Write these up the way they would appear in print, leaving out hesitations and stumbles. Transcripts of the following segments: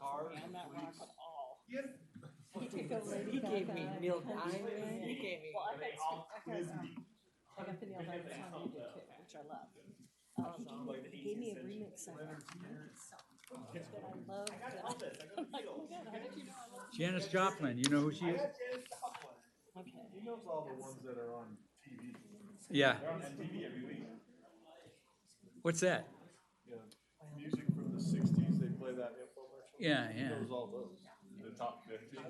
I'm not rock at all. Yes. He gave me Neil Diamond. He gave me. Well, I got the Neil Diamond song you did too, which I love. He gave me a remix of that I love. I'm like, oh my God, how did you know I love this? Janis Joplin, you know who she is? Okay. He knows all the ones that are on TV. Yeah. They're on TV every week. What's that? Yeah. Music from the 60s, they play that infomercial. Yeah, He yeah. knows all those. The top 50. They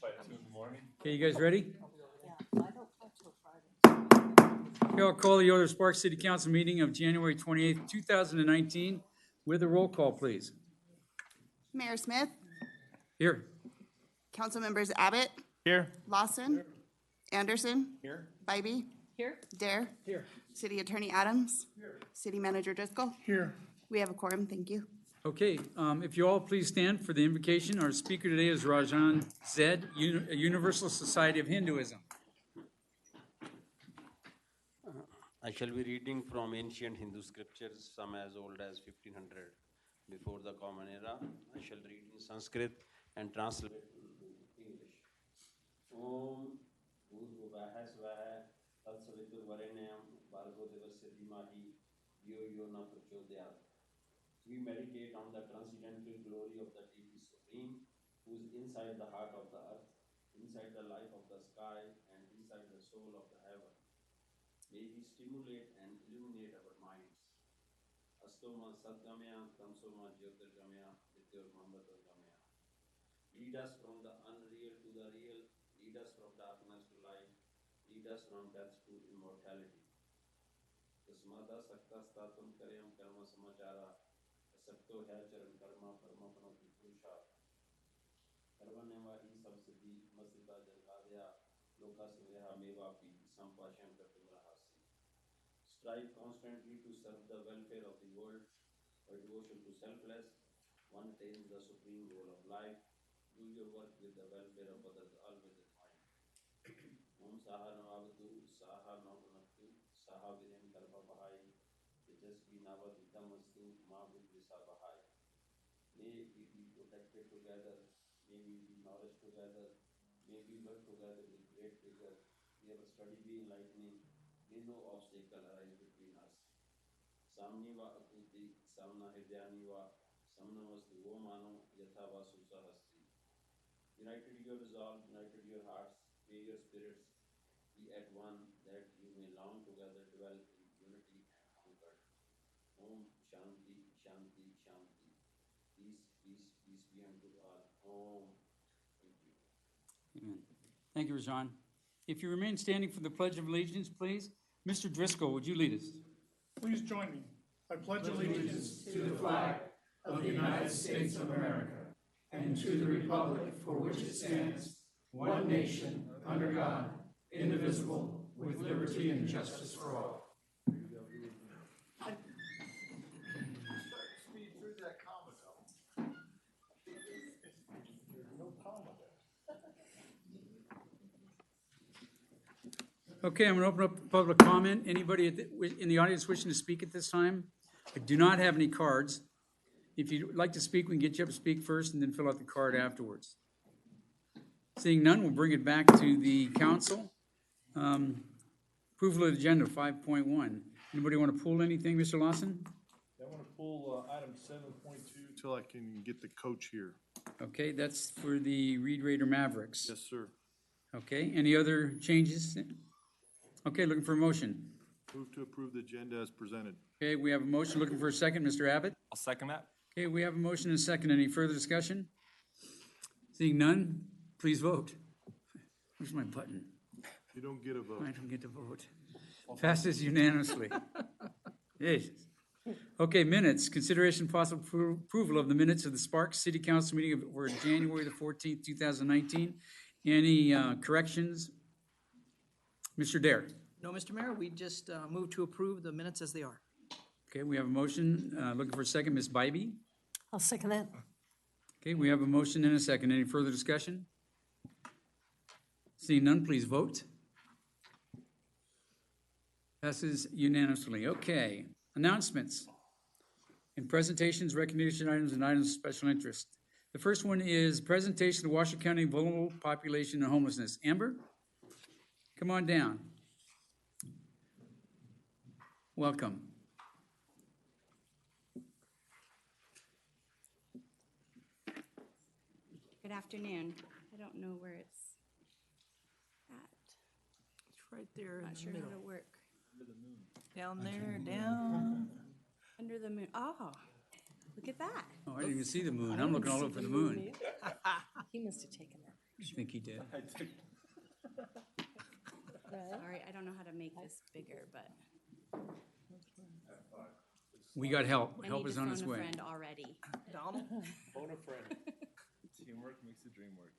play at 2 in the morning. Okay, you guys ready? Yeah, I don't play till Friday. Okay, I'll call the Yoder Sparks City Council meeting of January 28th, 2019 with a roll call, please. Mayor Smith, Here. council members Abbott, Here. Lawson, Anderson, Here. Bybee, Here? Dare, Here. City Attorney Adams, City Manager Driscoll. Here. We have a quorum, thank you. Okay, if you all please stand for the invocation. Our speaker today is Rajan Zed, Universal Society of Hinduism. I shall be reading from ancient Hindu scriptures, some as old as 1500 before the Common Era. I shall read in Sanskrit and translate to English. Om Bhurvubhaha Swaha Tat Savitur Varenyam Bhargo Devasya Dhimahi Yo Yo Na Prachodayat. We meditate on the transcendental glory of the Deity Supreme, who is inside the heart of the earth, inside the life of the sky, and inside the soul of the heaven. May he stimulate and illuminate our minds. Astoma Sadgamya, Tamsoma Jyotirgamya, Vidyurmambaturgamya. Lead us from the unreal to the real, lead us from darkness to light, lead us from death to immortality. Tasmada Sakta Statum Karyam Karma Samachara, Asakto Hai Charan Karma Parmapanati Purusha. Karvaneva Hi Sabsiddhi Masita Jankadya, Loka Suvyaha Mevapi, Sampasham Kartumrahasi. Strive constantly to serve the welfare of the world by devotion to selfless. One attains the supreme goal of life. Do your work with the welfare of others always in mind. Om Saha Navavatu, Saha Navanatu, Saha Virem Kalpa Bahai, Tejasvi Navaditamastu, Ma Vidvisa Bahai. May we be protected together, may we be nourished together, may we work together with great vigor, may our study be enlightening, may no obstacle arise between us. Samniva Akuti, Samna Hidyaniva, Samnamastu Vomano, Yathava Susahasti. United your resolve, united your hearts, may your spirits be at one, that you may long together dwell in unity and concord. Om Shanti, Shanti, Shanti. Peace, peace, peace be unto all. Om. Thank you. Amen. Thank you, Rajan. If you remain standing for the Pledge of Allegiance, please. Mr. Driscoll, would you lead us? Please join me. I pledge allegiance to the flag of the United States of America and to the republic for which it stands, one nation, under God, indivisible, with liberty and justice for all. Speed through that comma, though. There's no comma there. Okay, I'm going to open up public comment. Anybody in the audience wishing to speak at this time? I do not have any cards. If you'd like to speak, we can get you up to speak first and then fill out the card afterwards. Seeing none, we'll bring it back to the council. Approval of the agenda, 5.1. Anybody want to pull anything, Mr. Lawson? I want to pull item 7.2 till I can get the coach here. Okay, that's for the Reed Raider Mavericks. Yes, sir. Okay, any other changes? Okay, looking for a motion. Move to approve the agenda as presented. Okay, we have a motion, looking for a second, Mr. Abbott. I'll second that. Okay, we have a motion and a second. Any further discussion? Seeing none, please vote. Where's my button? You don't get a vote. I don't get to vote. Passes unanimously. Yes. Okay, minutes. Consideration possible approval of the minutes of the Sparks City Council meeting for January the 14th, 2019. Any corrections? Mr. Dare. No, Mr. Mayor, we just move to approve the minutes as they are. Okay, we have a motion. Looking for a second, Ms. Bybee. I'll second that. Okay, we have a motion and a second. Any further discussion? Seeing none, please vote. Passes unanimously. Okay, announcements and presentations, recognition items, and items of special interest. The first one is presentation of Washoe County Vulnerable Population and Homelessness. Amber, come on down. Welcome. Good afternoon. I don't know where it's at. It's right there Not in sure the how middle. to work. Down there, down. Under the moon. Oh, look at that. Oh, I didn't even see the moon. I'm looking all over for the moon. He must have taken that. I think he did. Sorry, I don't know how to make this bigger, but We got help. I Help need is to on phone its a way. friend already. Donald? Phone a friend. Teamwork makes the dream work.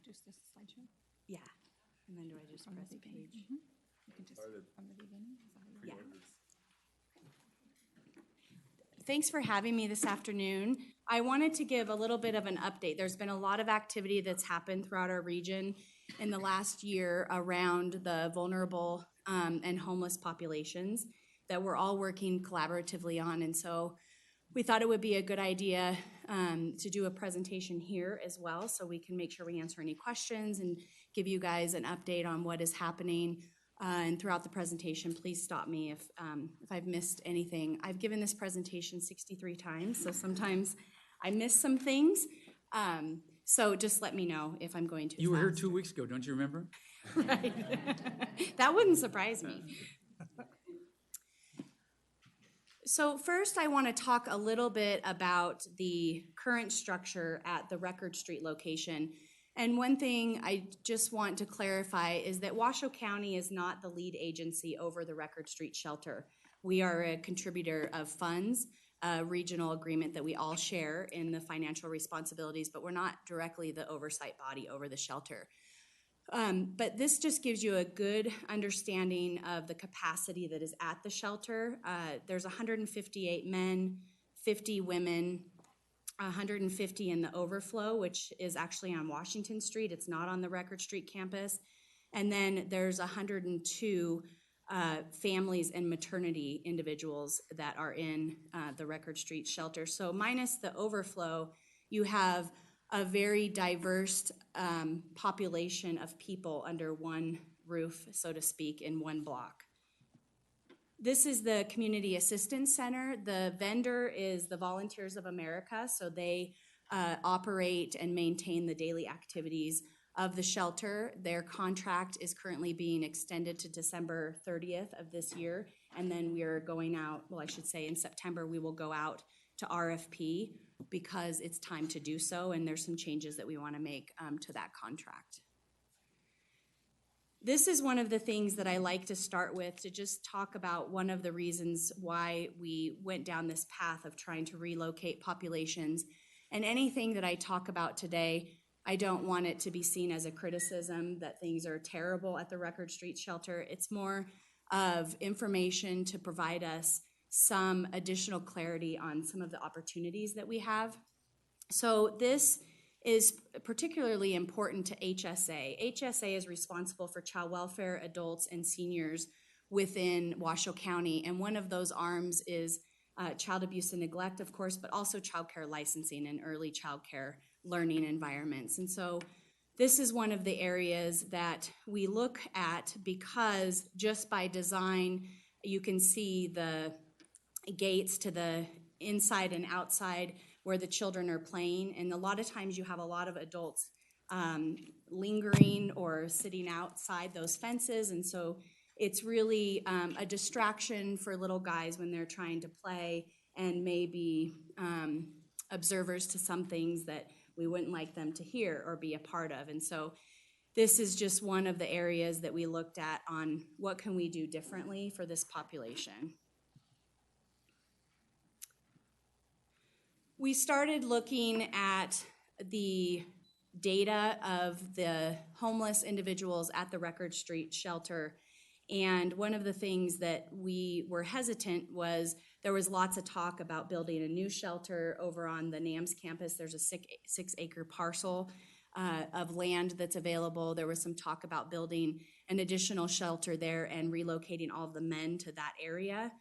Just this slideshow? Yeah. And then do I just press page? You can just, from the beginning? Yeah. Thanks for having me this afternoon. I wanted to give a little bit of an update. There's been a lot of activity that's happened throughout our region in the last year around the vulnerable and homeless populations that we're all working collaboratively on. And so we thought it would be a good idea to do a presentation here as well, so we can make sure we answer any questions and give you guys an update on what is happening. And throughout the presentation, please stop me if I've missed anything. I've given this presentation 63 times, so sometimes I miss some things. So just let me know if I'm going too You were here fast. 2 weeks ago, don't you remember? Right. That wouldn't surprise me. So first, I want to talk a little bit about the current structure at the Record Street location. And one thing I just want to clarify is that Washoe County is not the lead agency over the Record Street shelter. We are a contributor of funds, a regional agreement that we all share in the financial responsibilities, but we're not directly the oversight body over the shelter. But this just gives you a good understanding of the capacity that is at the shelter. There's 158 men, 50 women, 150 in the overflow, which is actually on Washington Street. It's not on the Record Street campus. And then there's 102 families and maternity individuals that are in the Record Street shelter. So minus the overflow, you have a very diverse population of people under one roof, so to speak, in one block. This is the Community Assistance Center. The vendor is the Volunteers of America, so they operate and maintain the daily activities of the shelter. Their contract is currently being extended to December 30th of this year, and then we are going out, well, I should say in September, we will go out to RFP because it's time to do so, and there's some changes that we want to make to that contract. This is one of the things that I like to start with, to just talk about one of the reasons why we went down this path of trying to relocate populations. And anything that I talk about today, I don't want it to be seen as a criticism that things are terrible at the Record Street shelter. It's more of information to provide us some additional clarity on some of the opportunities that we have. So this is particularly important to HSA. HSA is responsible for child welfare, adults, and seniors within Washoe County, and one of those arms is child abuse and neglect, of course, but also childcare licensing and early childcare learning environments. And so this is one of the areas that we look at because just by design, you can see the gates to the inside and outside where the children are playing. And a lot of times you have a lot of adults lingering or sitting outside those fences. And so it's really a distraction for little guys when they're trying to play and maybe observers to some things that we wouldn't like them to hear or be a part of. And so this is just one of the areas that we looked at on what can we do differently for this population. We started looking at the data of the homeless individuals at the Record Street shelter. And one of the things that we were hesitant was there was lots of talk about building a new shelter over on the NAMS campus. There's a 6-acre parcel of land that's available. There was some talk about building an additional shelter there and relocating all of the men to that area.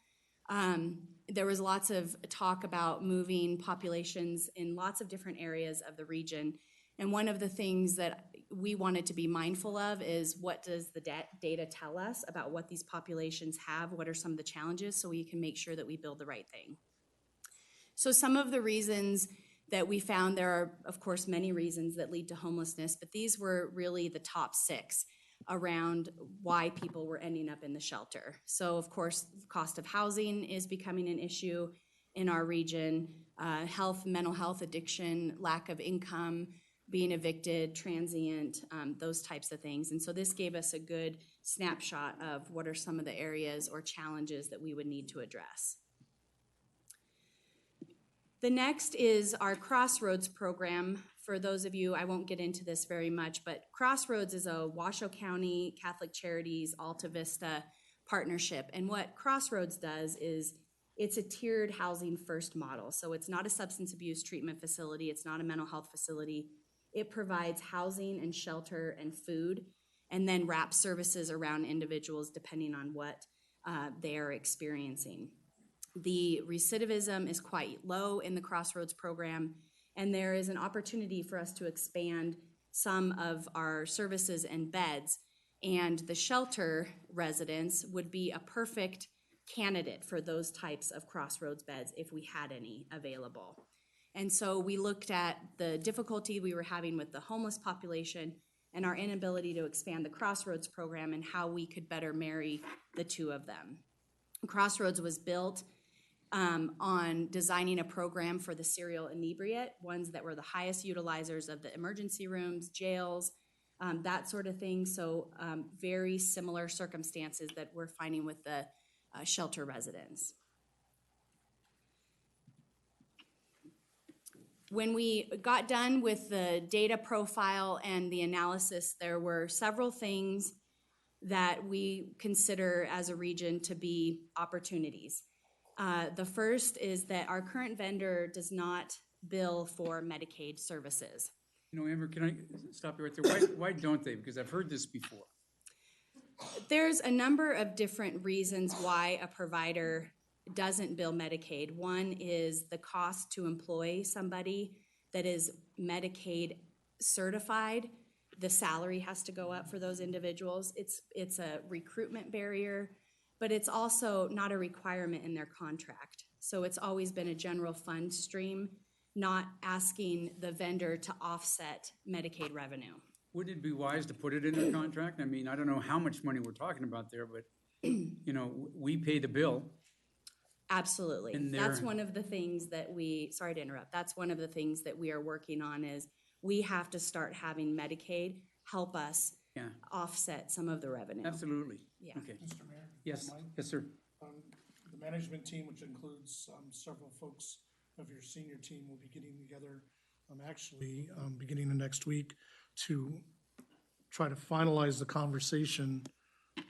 There was lots of talk about moving populations in lots of different areas of the region. And one of the things that we wanted to be mindful of is what does the data tell us about what these populations have? What are some of the challenges so we can make sure that we build the right thing? So some of the reasons that we found, there are, of course, many reasons that lead to homelessness, but these were really the top 6 around why people were ending up in the shelter. So, of course, the cost of housing is becoming an issue in our region, health, mental health, addiction, lack of income, being evicted, transient, those types of things. And so this gave us a good snapshot of what are some of the areas or challenges that we would need to address. The next is our Crossroads program. For those of you, I won't get into this very much, but Crossroads is a Washoe County Catholic Charities Alta Vista partnership. And what Crossroads does is it's a tiered housing first model. So it's not a substance abuse treatment facility. It's not a mental health facility. It provides housing and shelter and food, and then wraps services around individuals depending on what they are experiencing. The recidivism is quite low in the Crossroads program, and there is an opportunity for us to expand some of our services and beds, and the shelter residents would be a perfect candidate for those types of Crossroads beds if we had any available. And so we looked at the difficulty we were having with the homeless population and our inability to expand the Crossroads program and how we could better marry the two of them. Crossroads was built on designing a program for the serial inebriate, ones that were the highest utilizers of the emergency rooms, jails, that sort of thing. So very similar circumstances that we're finding with the shelter residents. When we got done with the data profile and the analysis, there were several things that we consider as a region to be opportunities. The first is that our current vendor does not bill for Medicaid services. You know, Amber, can I stop you right there? Why don't they? Because I've heard this before. There's a number of different reasons why a provider doesn't bill Medicaid. One is the cost to employ somebody that is Medicaid certified. The salary has to go up for those individuals. It's a recruitment barrier, but it's also not a requirement in their contract. So it's always been a general fund stream, not asking the vendor to offset Medicaid revenue. Wouldn't it be wise to put it in their contract? I mean, I don't know how much money we're talking about there, but, you know, we pay the bill. Absolutely. And That's they're- one of the things that sorry to interrupt, that's one of the things that we are working on is we have to start having Medicaid help us Yeah, offset some of the revenue. Absolutely. Yeah. Okay. Mr. Mayor? Yes, Mike? yes, sir. The management team, which includes several folks of your senior team, will be getting together actually beginning of next week to try to finalize the conversation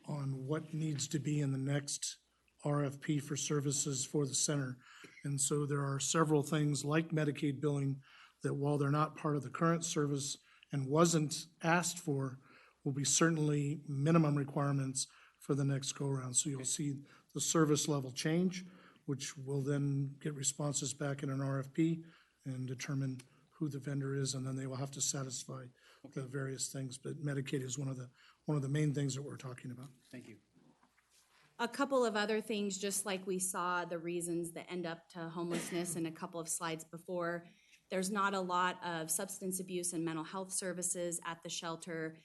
on what needs to be in the next RFP for services for the center. And so there are several things like Medicaid billing that while they're not part of the current service and wasn't asked for, will be certainly minimum requirements for the next go-around. So you'll see the service level change, which will then get responses back in an RFP and determine who the vendor is, and then they will have to satisfy the various things. But Medicaid is one of the main things that we're talking about. Thank you. A couple of other things, just like we saw the reasons that end up to homelessness in a couple of slides before. There's not a lot of substance abuse and mental health services at the shelter,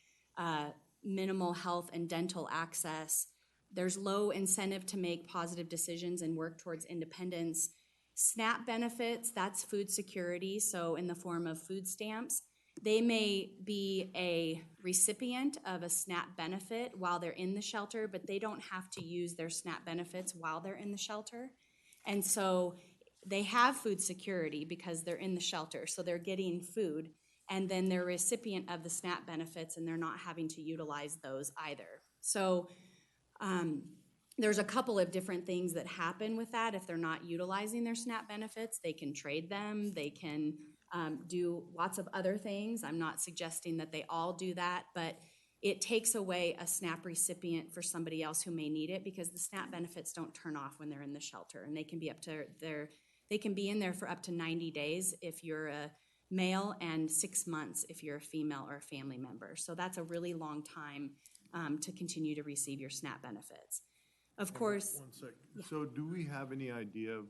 minimal health and dental access. There's low incentive to make positive decisions and work towards independence. SNAP benefits, that's food security, so in the form of food stamps. They may be a recipient of a SNAP benefit while they're in the shelter, but they don't have to use their SNAP benefits while they're in the shelter. And so they have food security because they're in the shelter, so they're getting food, and then they're a recipient of the SNAP benefits, and they're not having to utilize those either. So there's a couple of different things that happen with that. If they're not utilizing their SNAP benefits, they can trade them, they can do lots of other things. I'm not suggesting that they all do that, but it takes away a SNAP recipient for somebody else who may need it, because the SNAP benefits don't turn off when they're in the shelter, and they can be in there for up to 90 days if you're a male and 6 months if you're a female or a family member. So that's a really long time to continue to receive your SNAP benefits. Of course. One sec. So do we have any idea of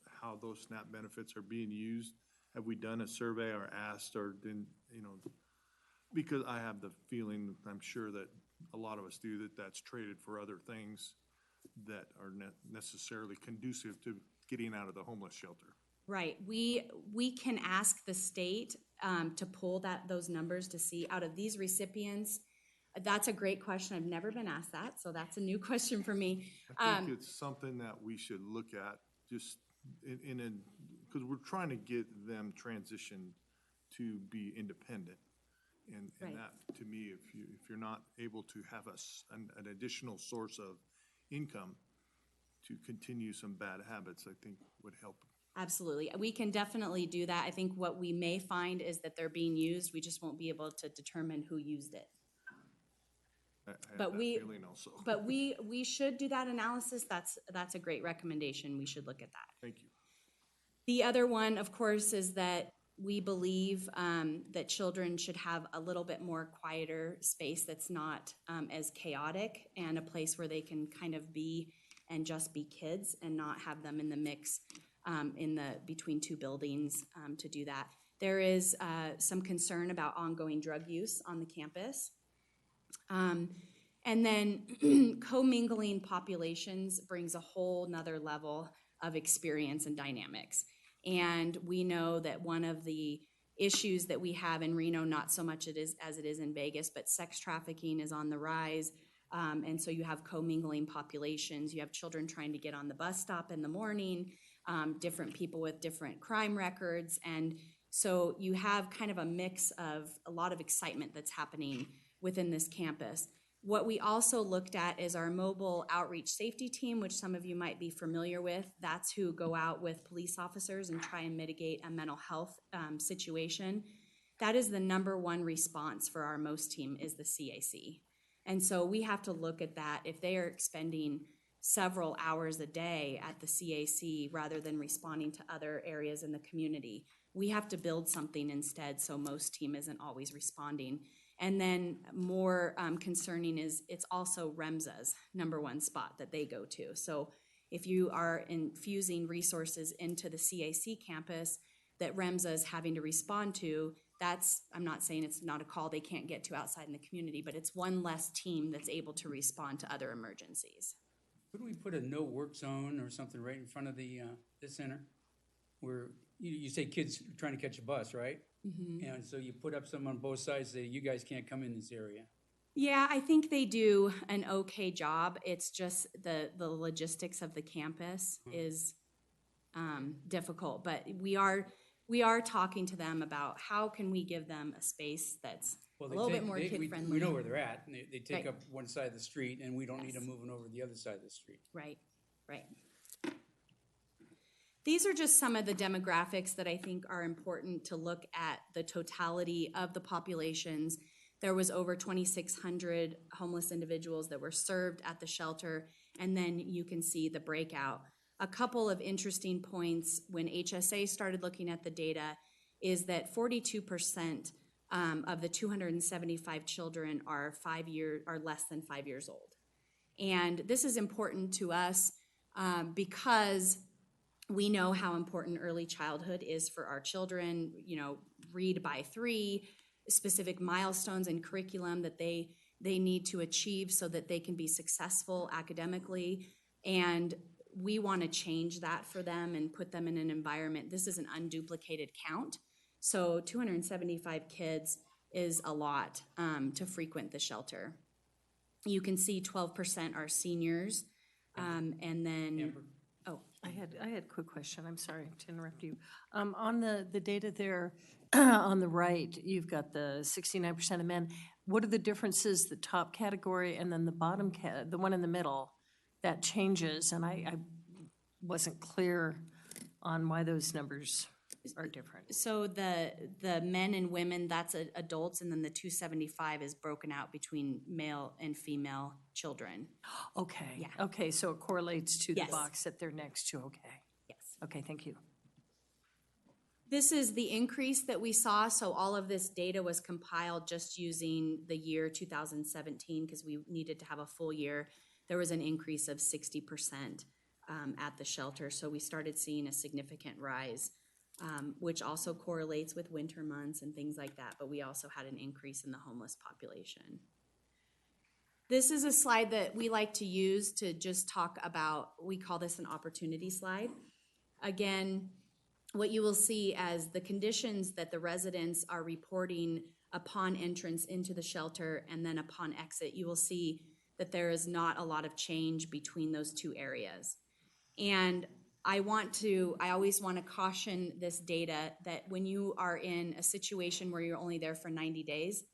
how those SNAP benefits are being used? Have we done a survey or asked, or didn't, because I have the feeling, I'm sure that a lot of us do, that that's traded for other things that are not necessarily conducive to getting out of the homeless shelter. Right. We can ask the state to pull those numbers to see out of these recipients. That's a great question. I've never been asked that, so that's a new question for me. I think it's something that we should look at, just because we're trying to get them transitioned to be independent. And Right. that, to me, if you're not able to have an additional source of income to continue some bad habits, I think would help. Absolutely. We can definitely do that. I think what we may find is that they're being used. We just won't be able to determine who used it. I have But that feeling also. But we should do that analysis. That's a great recommendation. We should look at that. Thank you. The other one, of course, is that we believe that children should have a little bit more quieter space that's not as chaotic, and a place where they can kind of be and just be kids and not have them in the mix between two buildings to do that. There is some concern about ongoing drug use on the campus. And then commingling populations brings a whole nother level of experience and dynamics. And we know that one of the issues that we have in Reno, not so much as it is in Vegas, but sex trafficking is on the rise. And so you have commingling populations. You have children trying to get on the bus stop in the morning, different people with different crime records. And so you have kind of a mix of a lot of excitement that's happening within this campus. What we also looked at is our mobile outreach safety team, which some of you might be familiar with. That's who go out with police officers and try and mitigate a mental health situation. That is the number one response for our MOST team, is the CAC. And so we have to look at that. If they are expending several hours a day at the CAC rather than responding to other areas in the community, we have to build something instead, so MOST team isn't always responding. And then more concerning is it's also REMSA's number one spot that they go to. So if you are infusing resources into the CAC campus that REMSA is having to respond to, I'm not saying it's not a call they can't get to outside in the community, but it's one less team that's able to respond to other emergencies. Could we put a no work zone or something right in front of the center? Where you say kids trying to catch a bus, right? Mm-hmm. And so you put up some on both sides, say you guys can't come in this area. Yeah, I think they do an okay job. It's just the logistics of the campus is difficult. But we are talking to them about how can we give them a space that's a little bit more kid-friendly. We know where they're at, and they take Right. up one side of the street, and we don't need Yes. them moving over the other side of the street. Right. These are just some of the demographics that I think are important to look at the totality of the populations. There was over 2,600 homeless individuals that were served at the shelter, and then you can see the breakout. A couple of interesting points when HSA started looking at the data is that 42% of the 275 children are less than 5 years old. And this is important to us because we know how important early childhood is for our children. Read by 3, specific milestones and curriculum that they need to achieve so that they can be successful academically. And we want to change that for them and put them in an environment. This is an unduplicated count. So 275 kids is a lot to frequent the shelter. You can see 12% are seniors, and then, I had a quick question. I'm sorry to interrupt you. On the data there, on the right, you've got the 69% of men. What are the differences, the top category and then the bottom, the one in the middle? That changes, and I wasn't clear on why those numbers are different. so the men and women, that's adults, and then the 275 is broken out between male and female children. Okay. Yeah. Okay, so it correlates to the Yes. box that they're next to, okay. Yes. Okay, thank you. This is the increase that we saw, so all of this data was compiled just using the year 2017 because we needed to have a full year. There was an increase of 60% at the shelter, so we started seeing a significant rise, which also correlates with winter months and things like that, but we also had an increase in the homeless population. This is a slide that we like to use to just talk about, we call this an opportunity slide. Again, what you will see as the conditions that the residents are reporting upon entrance into the shelter and then upon exit, you will see that there is not a lot of change between those two areas. And I always want to caution this data that when you are in a situation where you're only there for 90 days,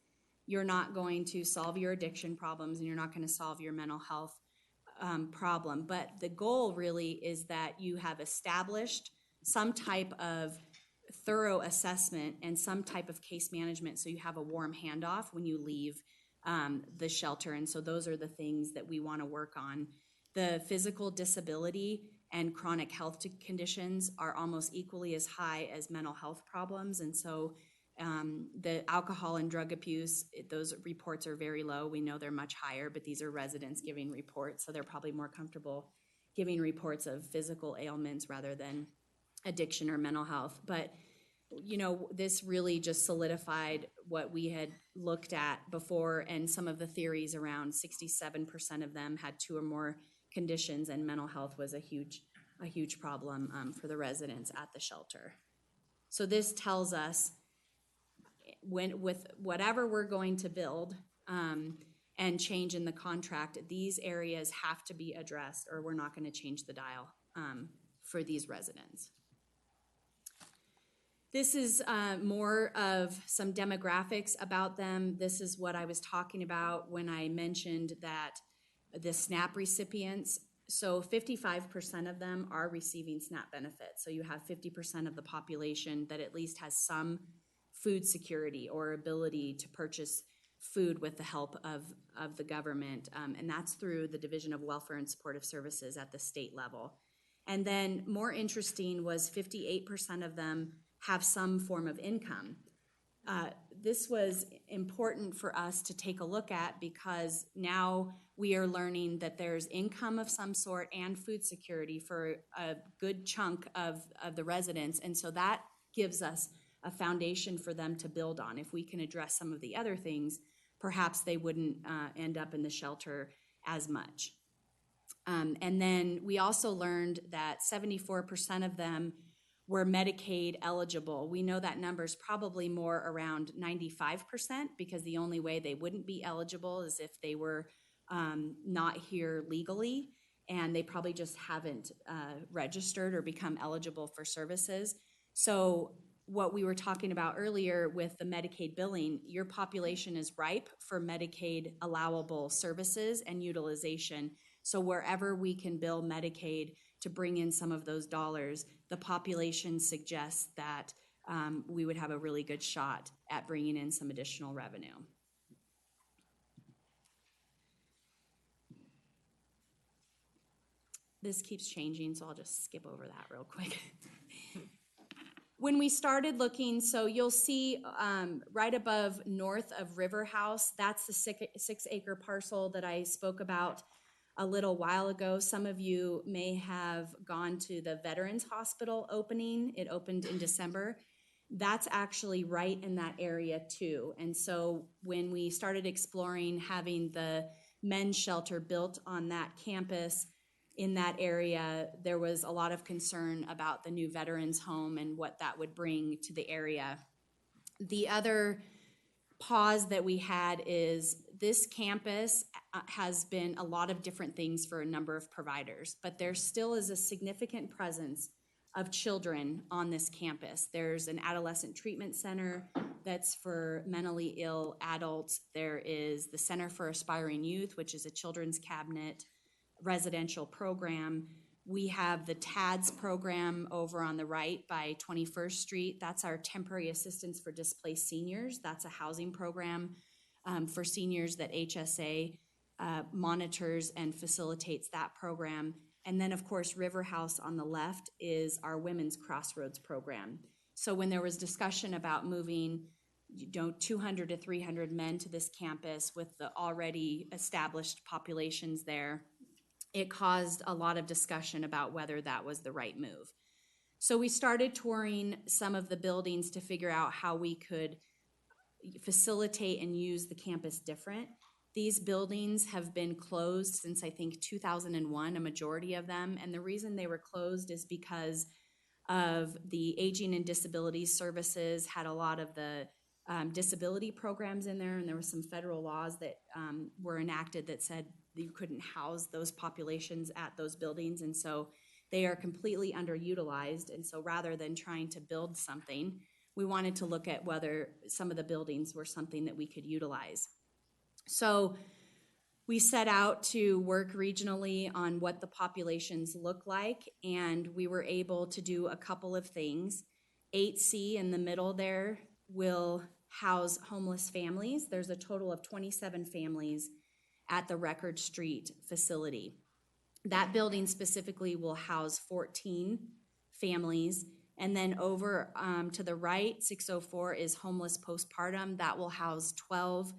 you're not going to solve your addiction problems and you're not going to solve your mental health problem. But the goal really is that you have established some type of thorough assessment and some type of case management so you have a warm handoff when you leave the shelter. And so those are the things that we want to work on. The physical disability and chronic health conditions are almost equally as high as mental health problems. And so the alcohol and drug abuse, those reports are very low. We know they're much higher, but these are residents giving reports, so they're probably more comfortable giving reports of physical ailments rather than addiction or mental health. But this really just solidified what we had looked at before, and some of the theories around 67% of them had 2 or more conditions, and mental health was a huge problem for the residents at the shelter. So this tells us with whatever we're going to build and change in the contract, these areas have to be addressed or we're not going to change the dial for these residents. This is more of some demographics about them. This is what I was talking about when I mentioned that the SNAP recipients, so 55% of them are receiving SNAP benefits. So you have 50% of the population that at least has some food security or ability to purchase food with the help of the government, and that's through the Division of Welfare and Supportive Services at the state level. And then more interesting was 58% of them have some form of income. This was important for us to take a look at because now we are learning that there's income of some sort and food security for a good chunk of the residents, and so that gives us a foundation for them to build on. If we can address some of the other things, perhaps they wouldn't end up in the shelter as much. And then we also learned that 74% of them were Medicaid eligible. We know that number is probably more around 95% because the only way they wouldn't be eligible is if they were not here legally, and they probably just haven't registered or become eligible for services. So what we were talking about earlier with the Medicaid billing, your population is ripe for Medicaid allowable services and utilization. So wherever we can bill Medicaid to bring in some of those dollars, the population suggests that we would have a really good shot at bringing in some additional revenue. this keeps changing, so I'll just skip over that real quick. When we started looking, so you'll see right above north of River House, that's the 6-acre parcel that I spoke about a little while ago. Some of you may have gone to the Veterans Hospital opening. It opened in December. That's actually right in that area too. And so when we started exploring having the men's shelter built on that campus in that area, there was a lot of concern about the new veterans home and what that would bring to the area. The other pause that we had is this campus has been a lot of different things for a number of providers, but there still is a significant presence of children on this campus. There's an adolescent treatment center that's for mentally ill adults. There is the Center for Aspiring Youth, which is a children's cabinet residential program. We have the TADS program over on the right by 21st Street. That's our temporary assistance for displaced seniors. That's a housing program for seniors that HSA monitors and facilitates that program. And then, of course, River House on the left is our Women's Crossroads program. So when there was discussion about moving 200 to 300 men to this campus with the already established populations there, it caused a lot of discussion about whether that was the right move. So we started touring some of the buildings to figure out how we could facilitate and use the campus different. These buildings have been closed since I think 2001, a majority of them. And the reason they were closed is because of the Aging and Disability Services had a lot of the disability programs in there, and there were some federal laws that were enacted that said that you couldn't house those populations at those buildings, and so they are completely underutilized. And so rather than trying to build something, we wanted to look at whether some of the buildings were something that we could utilize. So we set out to work regionally on what the populations look like, and we were able to do a couple of things. 8C in the middle there will house homeless families. There's a total of 27 families at the Record Street facility. That building specifically will house 14 families. And then over to the right, 604 is homeless postpartum. That will house 12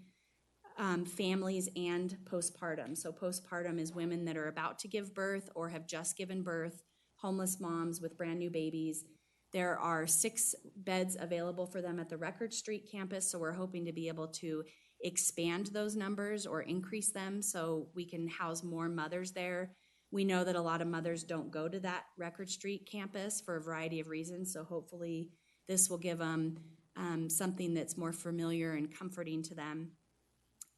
families and postpartum. So postpartum is women that are about to give birth or have just given birth, homeless moms with brand new babies. There are 6 beds available for them at the Record Street campus, so we're hoping to be able to expand those numbers or increase them so we can house more mothers there. We know that a lot of mothers don't go to that Record Street campus for a variety of reasons, so hopefully this will give them something that's more familiar and comforting to them.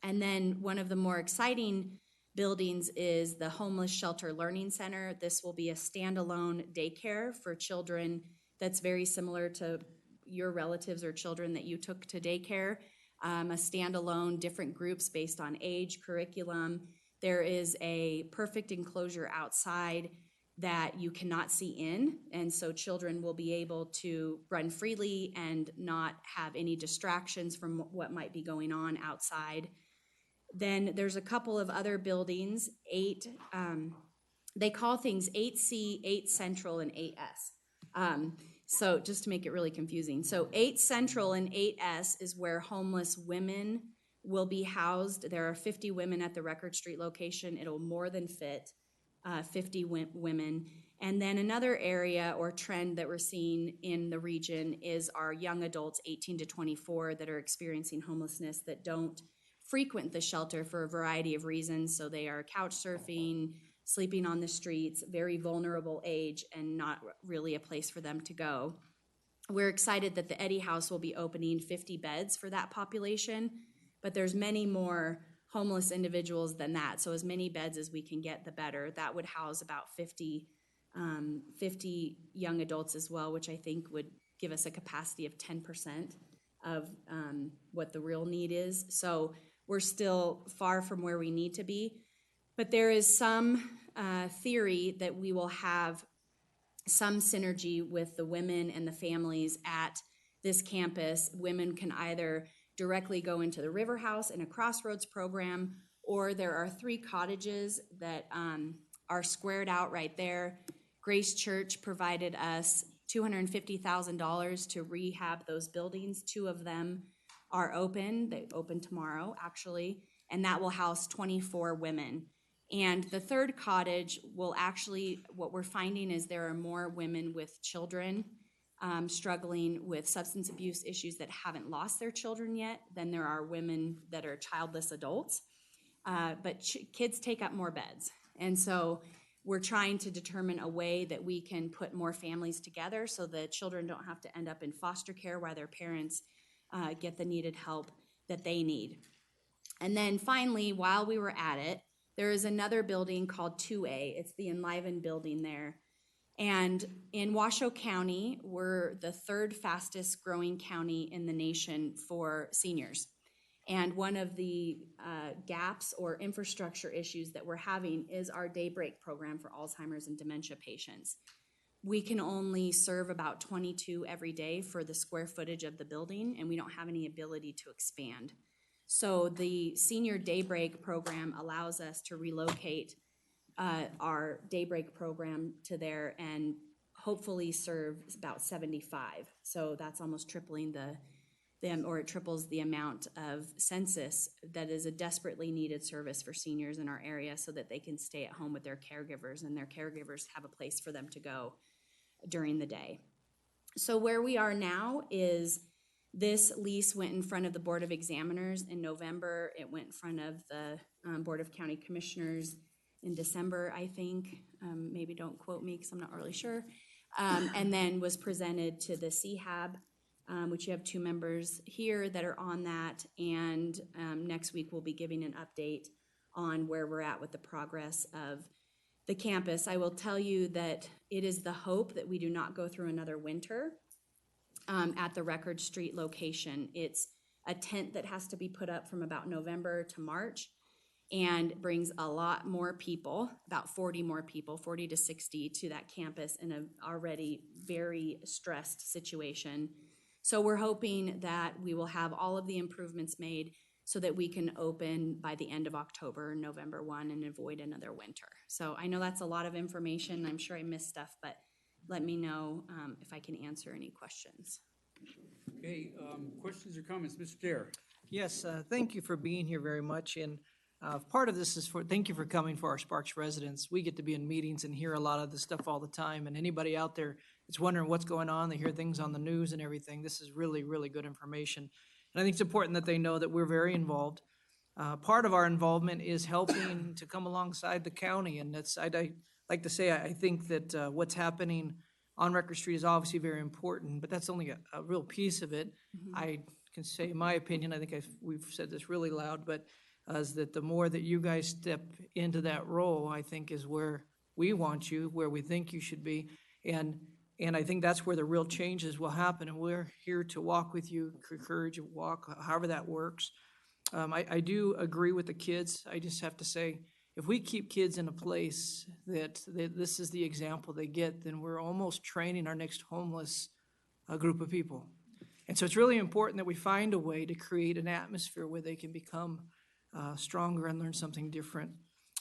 And then one of the more exciting buildings is the Homeless Shelter Learning Center. This will be a standalone daycare for children that's very similar to your relatives or children that you took to daycare. A standalone, different groups based on age, curriculum. There is a perfect enclosure outside that you cannot see in, and so children will be able to run freely and not have any distractions from what might be going on outside. Then there's a couple of other buildings, 8, they call things 8C, 8 Central, and 8S. So just to make it really confusing. So 8 Central and 8S is where homeless women will be housed. There are 50 women at the Record Street location. It'll more than fit 50 women. And then another area or trend that we're seeing in the region is our young adults, 18 to 24, that are experiencing homelessness that don't frequent the shelter for a variety of reasons. So they are couch surfing, sleeping on the streets, very vulnerable age, and not really a place for them to go. We're excited that the Eddy House will be opening 50 beds for that population, but there's many more homeless individuals than that. So as many beds as we can get, the better. That would house about 50 young adults as well, which I think would give us a capacity of 10% of what the real need is. So we're still far from where we need to be. But there is some theory that we will have some synergy with the women and the families at this campus. Women can either directly go into the River House in a Crossroads program, or there are 3 cottages that are squared out right there. Grace Church provided us $250,000 to rehab those buildings. 2 of them are open. They open tomorrow, actually, and that will house 24 women. And the third cottage will actually, what we're finding is there are more women with children struggling with substance abuse issues that haven't lost their children yet than there are women that are childless adults. But kids take up more beds. And so we're trying to determine a way that we can put more families together so the children don't have to end up in foster care while their parents get the needed help that they need. And then finally, while we were at it, there is another building called 2A. It's the Enliven building there. And in Washoe County, we're the 3rd fastest growing county in the nation for seniors. And one of the gaps or infrastructure issues that we're having is our Daybreak program for Alzheimer's and dementia patients. We can only serve about 22 every day for the square footage of the building, and we don't have any ability to expand. So the Senior Daybreak program allows us to relocate our Daybreak program to there and hopefully serve about 75. So that's almost tripling or it triples the amount of census that is a desperately needed service for seniors in our area so that they can stay at home with their caregivers and their caregivers have a place for them to go during the day. So where we are now is this lease went in front of the Board of Examiners in November. It went in front of the Board of County Commissioners in December, I think. Maybe don't quote me because I'm not really sure. And then was presented to the CHAB, which you have 2 members here that are on that. And next week we'll be giving an update on where we're at with the progress of the campus. I will tell you that it is the hope that we do not go through another winter at the Record Street location. It's a tent that has to be put up from about November to March and brings a lot more people, about 40 more people, 40 to 60 to that campus in an already very stressed situation. So we're hoping that we will have all of the improvements made so that we can open by the end of October, November 1, and avoid another winter. So I know that's a lot of information. I'm sure I missed stuff, but let me know if I can answer any questions. Okay, questions or comments? Mr. Dare? Yes, thank you for being here very much. And part of this is thank you for coming for our Sparks residents. We get to be in meetings and hear a lot of this stuff all the time. And anybody out there that's wondering what's going on, they hear things on the news and everything. This is really, really good information. And I think it's important that they know that we're very involved. Part of our involvement is helping to come alongside the county. And I'd like to say, I think that what's happening on Record Street is obviously very important, but that's only a real piece of it. Mm-hmm. I can say my opinion, I think we've said this really loud, but is that the more that you guys step into that role, I think is where we want you, where we think you should be. And I think that's where the real changes will happen. And we're here to walk with you, encourage you, walk, however that works. I do agree with the kids. I just have to say, if we keep kids in a place that this is the example they get, then we're almost training our next homeless group of people. And so it's really important that we find a way to create an atmosphere where they can become stronger and learn something different.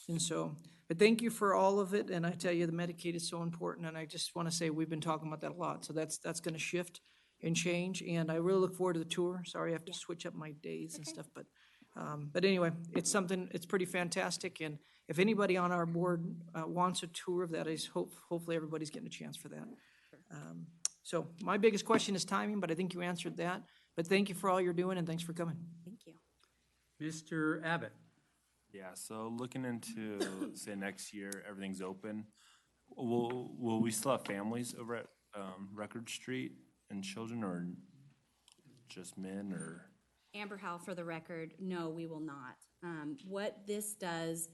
And so, but thank you for all of it. And I tell you, the Medicaid is so important. And I just want to say we've been talking about that a lot. So that's going to shift and change. And I really look forward to the tour. Sorry, I have to switch up my days and stuff. But anyway, it's something, it's pretty fantastic. And if anybody on our board wants a tour of that, hopefully everybody's getting a chance for that. So my biggest question is timing, but I think you answered that. But thank you for all you're doing and thanks for coming. Thank you. Mr. Abbott? Yeah, so looking into, say, next year, everything's open, will we still have families over at Record Street and children, or just men, or? Amber Howell, for the record, no, we will not. What this does,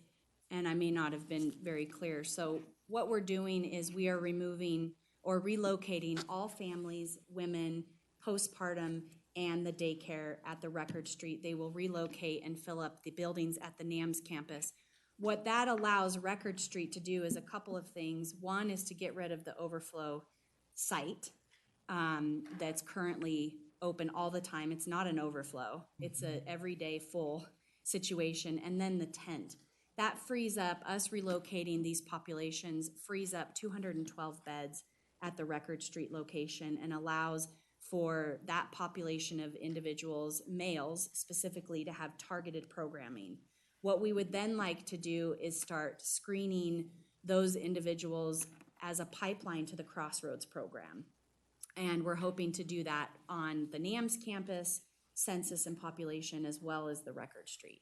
and I may not have been very clear, so what we're doing is we are removing or relocating all families, women, postpartum, and the daycare at the Record Street. They will relocate and fill up the buildings at the NAMS campus. What that allows Record Street to do is a couple of things. One is to get rid of the overflow site that's currently open all the time. It's not an overflow. It's a everyday full situation. And then the tent. That frees up, us relocating these populations frees up 212 beds at the Record Street location and allows for that population of individuals, males specifically, to have targeted programming. What we would then like to do is start screening those individuals as a pipeline to the Crossroads program. And we're hoping to do that on the NAMS campus, census and population, as well as the Record Street.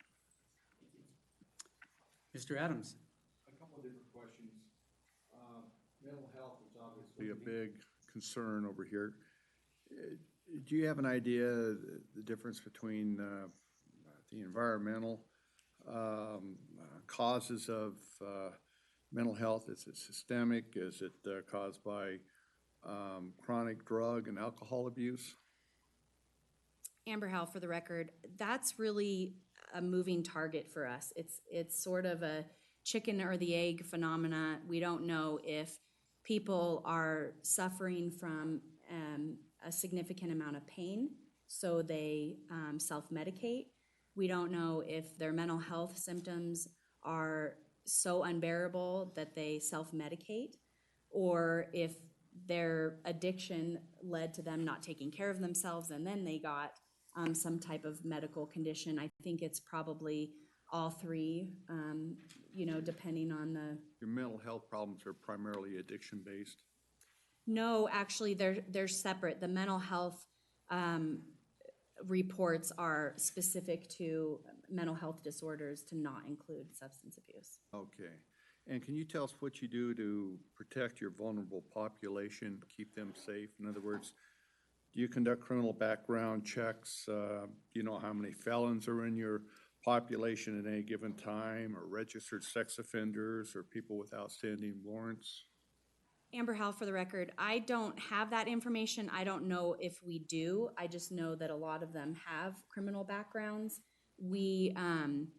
Mr. Adams? A couple of different questions. Mental health is obviously a big concern over here. Do you have an idea the difference between the environmental causes of mental health? Is it systemic? Is it caused by chronic drug and alcohol abuse? Amber Howell, for the record, that's really a moving target for us. It's sort of a chicken or the egg phenomena. We don't know if people are suffering from a significant amount of pain, so they self-medicate. We don't know if their mental health symptoms are so unbearable that they self-medicate, or if their addiction led to them not taking care of themselves and then they got some type of medical condition. I think it's probably all three, depending on the... Your mental health problems are primarily addiction-based? No, actually, they're separate. The mental health reports are specific to mental health disorders, to not include substance abuse. Okay. And can you tell us what you do to protect your vulnerable population, keep them safe? In other words, do you conduct criminal background checks? Do you know how many felons are in your population at any given time, or registered sex offenders, or people with outstanding warrants? Amber Howell, for the record, I don't have that information. I don't know if we do. I just know that a lot of them have criminal backgrounds.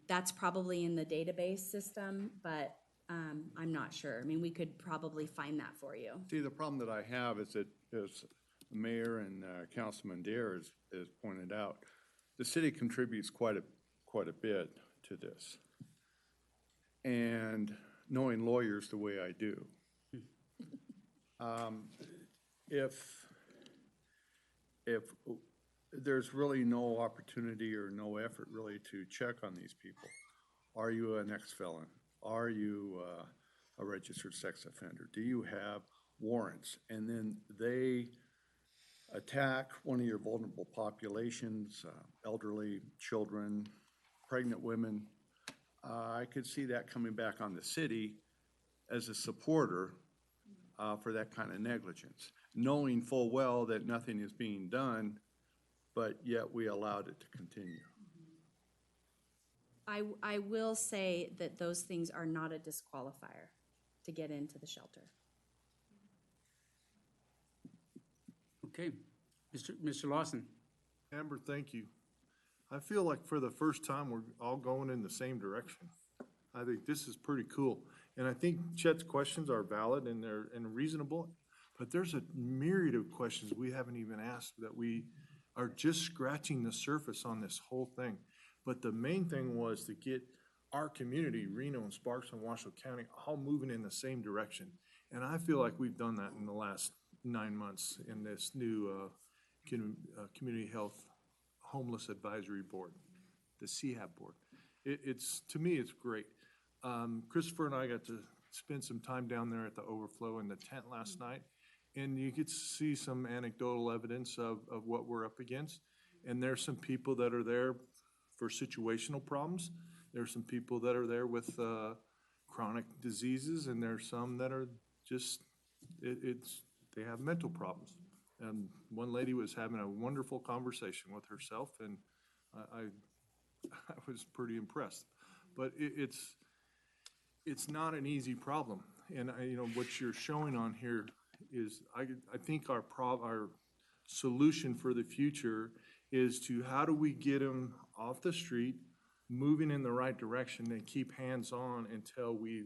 That's probably in the database system, but I'm not sure. I mean, we could probably find that for you. See, the problem that I have is that, as the mayor and Councilman Dare has pointed out, the city contributes quite a bit to this. And knowing lawyers the way I do, if there's really no opportunity or no effort really to check on these people, are you an ex-felon? Are you a registered sex offender? Do you have warrants? And then they attack one of your vulnerable populations, elderly, children, pregnant women. I could see that coming back on the city as a supporter for that kind of negligence, knowing full well that nothing is being done, but yet we allowed it to continue. I will say that those things are not a disqualifier to get into the shelter. Okay. Mr. Lawson? Amber, thank you. I feel like for the first time, we're all going in the same direction. I think this is pretty cool. And I think Chet's questions are valid and they're reasonable, but there's a myriad of questions we haven't even asked that we are just scratching the surface on this whole thing. But the main thing was to get our community, Reno and Sparks and Washoe County, all moving in the same direction. And I feel like we've done that in the last 9 months in this new Community Health Homeless Advisory Board, the CHAB board. It's to me, it's great. Christopher and I got to spend some time down there at the overflow in the tent last night, and you could see some anecdotal evidence of what we're up against. And there's some people that are there for situational problems. There's some people that are there with chronic diseases, and there's some that are just, they have mental problems. And one lady was having a wonderful conversation with herself, and I was pretty impressed. But it's not an easy problem. And what you're showing on here is, I think our solution for the future is to how do we get them off the street, moving in the right direction, and keep hands-on until we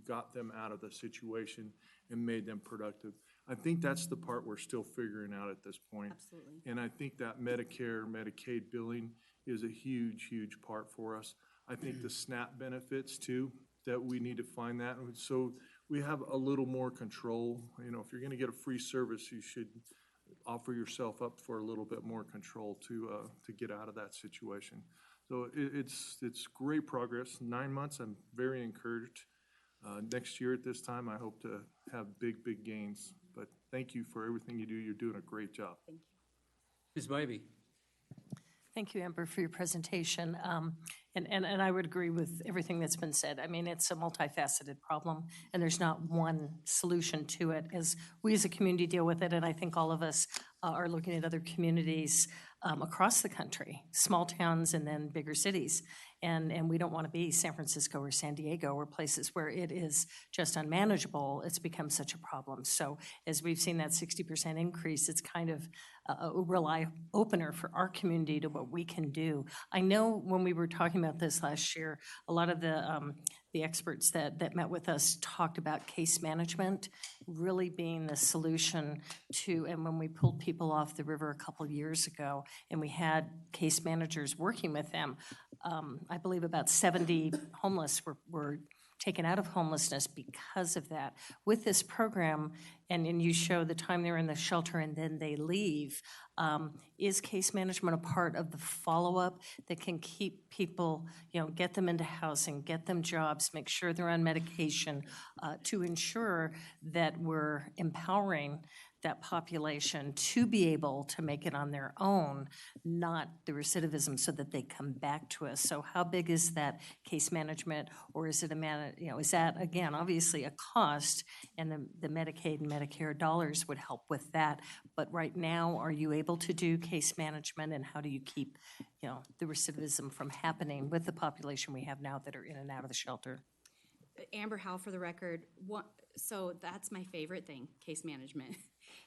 got them out of the situation and made them productive. I think that's the part we're still figuring out at this point. Absolutely. And I think that Medicare, Medicaid billing is a huge, huge part for us. I think the SNAP benefits too, that we need to find that. And so we have a little more control. You know, if you're gonna get a free service, you should offer yourself up for a little bit more control to get out of that situation. So it's great progress. 9 months, I'm very encouraged. Next year at this time, I hope to have big gains. But thank you for everything you do. You're doing a great job. Ms. Bybee? Thank you, Amber, for your presentation. And I would agree with everything that's been said. I mean, it's a multifaceted problem, and there's not one solution to it. As we as a community deal with it, and I think all of us are looking at other communities across the country, small towns and then bigger cities. And we don't want to be San Francisco or San Diego or places where it is just unmanageable. It's become such a problem. So as we've seen that 60% increase, it's kind of a real eye-opener for our community to what we can do. I know when we were talking about this last year, a lot of the experts that met with us talked about case management really being the solution to, and when we pulled people off the river a couple years ago and we had case managers working with them, I believe about 70 homeless were taken out of homelessness because of that. With this program, and you show the time they're in the shelter and then they leave, is case management a part of the follow-up that can keep people, you know, get them into housing, get them jobs, make sure they're on medication, to ensure that we're empowering that population to be able to make it on their own, not the recidivism, so that they come back to us. So how big is that case management, or is it is that, again, obviously a cost, and the Medicaid and Medicare dollars would help with that. But right now, are you able to do case management, and how do you keep, the recidivism from happening with the population we have now that are in and out of the shelter? Amber Howell for the record. So that's my favorite thing, case management.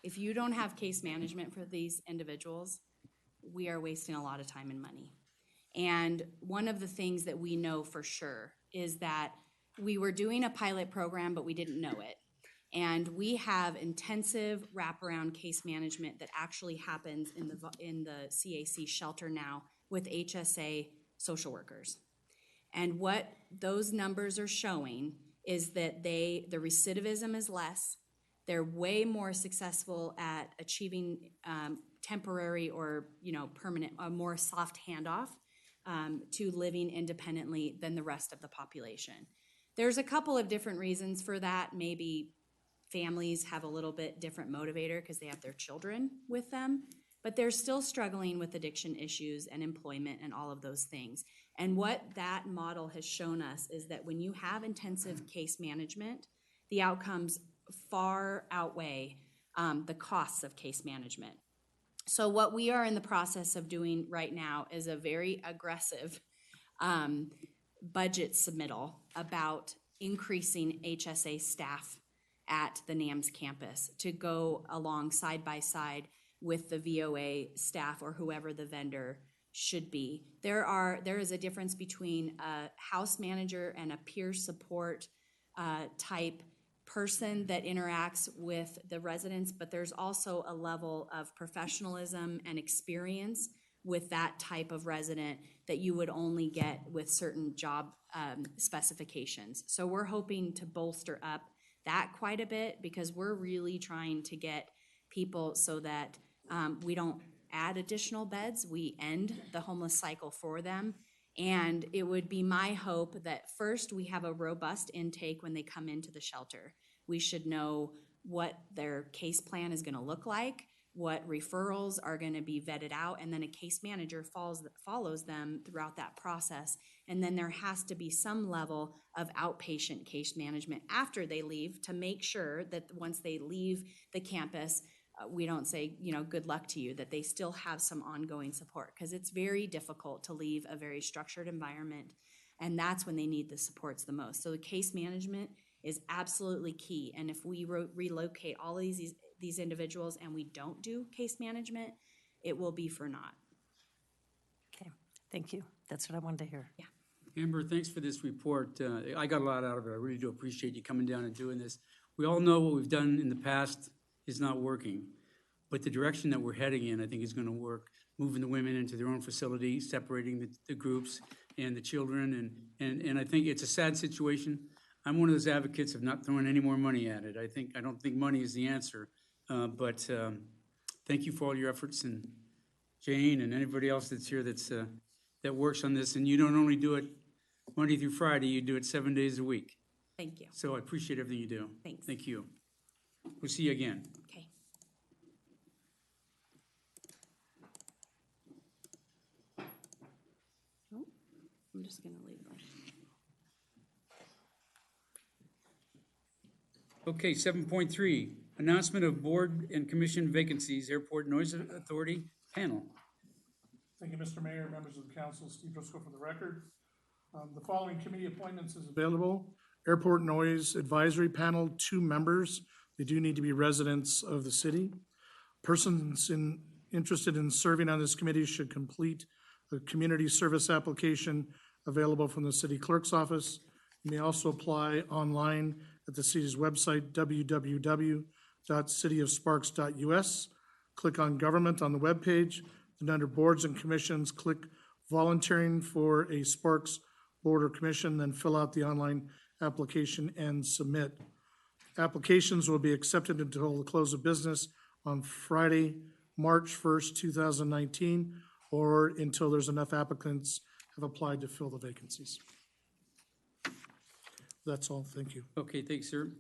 If you don't have case management for these individuals, we are wasting a lot of time and money. And one of the things that we know for sure is that we were doing a pilot program, but we didn't know it. And we have intensive wraparound case management that actually happens in the CAC shelter now with HSA social workers. And what those numbers are showing is that the recidivism is less. They're way more successful at achieving temporary or permanent, a more soft handoff to living independently than the rest of the population. There's a couple of different reasons for that. Maybe families have a little bit different motivator because they have their children with them, but they're still struggling with addiction issues and employment and all of those things. And what that model has shown us is that when you have intensive case management, the outcomes far outweigh the costs of case management. So what we are in the process of doing right now is a very aggressive budget submittal about increasing HSA staff at the NAMS campus to go along side by side with the VOA staff or whoever the vendor should be. There is a difference between a house manager and a peer support type person that interacts with the residents, but there's also a level of professionalism and experience with that type of resident that you would only get with certain job specifications. So we're hoping to bolster up that quite a bit because we're really trying to get people so that we don't add additional beds, we end the homeless cycle for them. And it would be my hope that first we have a robust intake when they come into the shelter. We should know what their case plan is going to look like, what referrals are going to be vetted out, and then a case manager follows them throughout that process. And then there has to be some level of outpatient case management after they leave to make sure that once they leave the campus, we don't say, good luck to you, that they still have some ongoing support, because it's very difficult to leave a very structured environment, and that's when they need the supports the most. So the case management is absolutely key, and if we relocate all of these individuals and we don't do case management, it will be for naught. Okay, thank you. That's what I wanted to hear. Yeah. Amber, thanks for this report. I got a lot out of it. I really do appreciate you coming down and doing this. We all know what we've done in the past is not working, but the direction that we're heading in, I think, is going to work, moving the women into their own facility, separating the groups, and the children, and I think it's a sad situation. I'm one of those advocates of not throwing any more money at it. I don't think money is the answer, but thank you for all your efforts, and Jane and anybody else that's here that works on this, and you don't only do it Monday through Friday, you do it 7 days a week. Thank you. So I appreciate everything you do. Thanks. Thank you. We'll see you again. Okay. Oh, I'm just gonna leave those. Okay, 7.3, announcement of board and commission vacancies, Airport Noise Authority panel. Thank you, Mr. Mayor, members of the council, Steve Driscoll for the record. The following committee appointments is available. Airport Noise Advisory Panel, 2 members. They do need to be residents of the city. Persons interested in serving on this committee should complete a community service application available from the city clerk's office. You may also apply online at the city's website, www.cityofsparks.us. Click on Government on the webpage, and under Boards and Commissions, click Volunteering for a Sparks Board or Commission, then fill out the online application and submit. Applications will be accepted until the close of business on Friday, March 1st, 2019, or until there's enough applicants have applied to fill the vacancies. That's all, thank you. Okay, thanks, sir.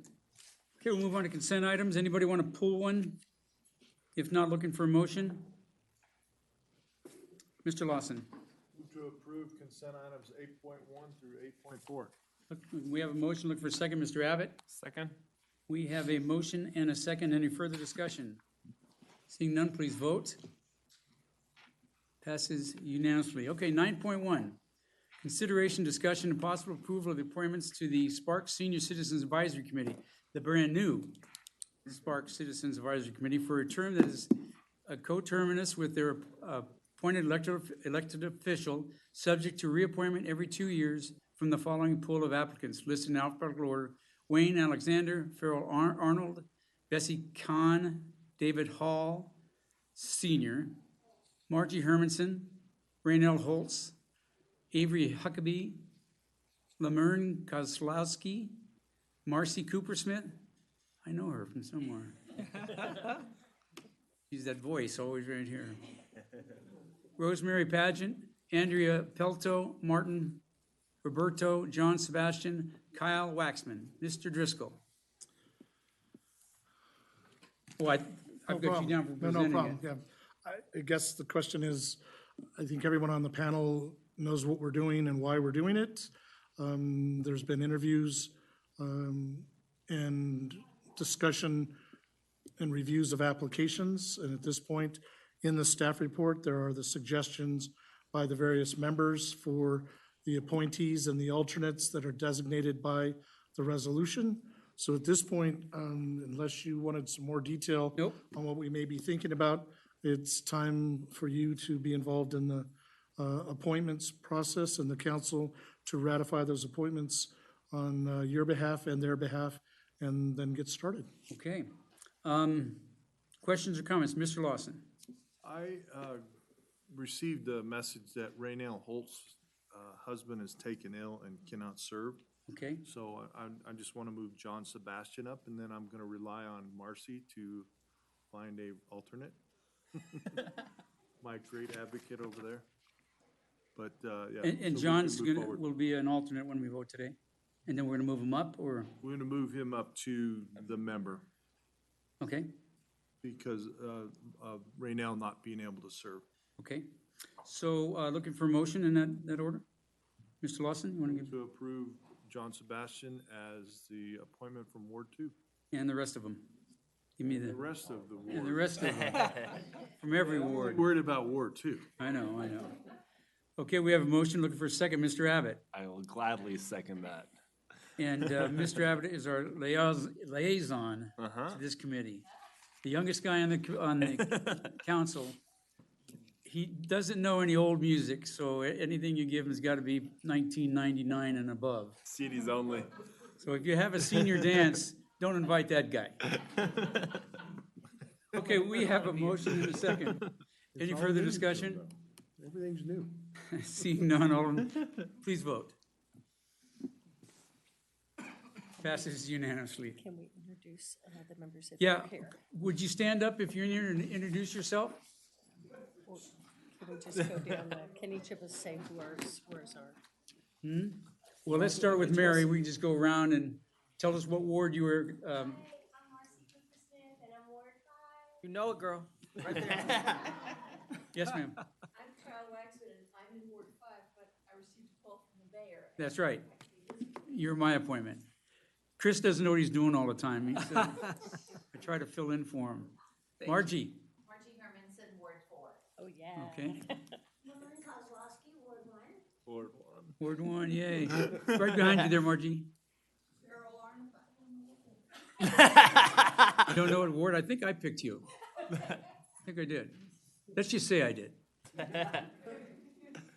Okay, we'll move on to consent items. Anybody want to pull one? If not, looking for a motion? Mr. Lawson. Move to approve consent items 8.1 through 8.4. We have a motion. Look for a second. Mr. Abbott. Second? We have a motion and a second. Any further discussion? Seeing none, please vote. Passes unanimously. Okay, 9.1. Consideration, discussion, and possible approval of the appointments to the Sparks Senior Citizens Advisory Committee, the brand-new Sparks Citizens Advisory Committee, for a term that is a coterminous with their appointed elected official, subject to reappointment every 2 years from the following pool of applicants, listed in alphabetical order: Wayne Alexander, Farrell Arnold, Bessie Kahn, David Hall, Sr., Margie Hermanson, Raynell Holtz, Avery Huckabee, Lamerne Kozlowski, Marcy Coopersmith. I know her from somewhere. She's that voice always right here. Rosemary Pageant, Andrea Pelto, Martin Roberto, John Sebastian, Kyle Waxman. Mr. Driscoll. Oh, I've got you down for presenting No problem, it. yeah. I guess the question is, I think everyone on the panel knows what we're doing and why we're doing it. There's been interviews and discussion and reviews of applications, and at this point in the staff report, there are the suggestions by the various members for the appointees and the alternates that are designated by the resolution. So at this point, unless you wanted some more detail Nope. on what we may be thinking about, it's time for you to be involved in the appointments process and the council to ratify those appointments on your behalf and their behalf, and then get started. Okay. Questions or comments? Mr. Lawson. I received a message that Raynell Holt's husband is taken ill and cannot serve. Okay. So I just want to move John Sebastian up, and then I'm going to rely on Marcy to find a alternate. My great advocate over there. But, yeah. so we And can John's move forward. will be an alternate when we vote today? And then we're gonna move him up, or, We're going to move him up to the member okay, because of Raynell not being able to serve. okay. So, looking for a motion in that order? Mr. Lawson, you wanna give, To approve John Sebastian as the appointment from Ward 2. and the rest of them? Give me The the, rest of the and the ward. rest of them, from every I'm ward. worried about Ward 2. I know. Okay, we have a motion, looking for a second, Mr. Abbott. I will gladly second that. And Mr. Abbott is our liaison Uh-huh. to this committee. The youngest guy on the council. He doesn't know any old music, so anything you give him has got to be 1999 and above. CDs only. So if you have a senior dance, don't invite that guy. Okay, we have a motion in a second. Any further discussion? Everything's new. Seeing none, all, please vote. Passes unanimously. Can we introduce the members if Yeah, they're here? would you stand up if you're in here and introduce yourself? Or can we just go down can each of us say where's our? Well, let's start with Mary. We can just go around and tell us what ward you were, I'm Marcy Cooper Smith, and I'm Ward 5. You know it, girl, right there. yes, ma'am. I'm Kyle Waxman, and I'm in Ward 5, but I received a call from the mayor. That's right. You're my appointment. Chris doesn't know what he's doing all the time. He's, I try to fill in for him. Margie, Margie Hermanson, Ward 4. Oh, yeah. okay. Laverne Kozlowski, Ward 1. Ward Ward 1, yay. Right behind you there, Margie. Earl Arnott. I don't know what ward. I think I picked you. I think I did. Let's just say I did.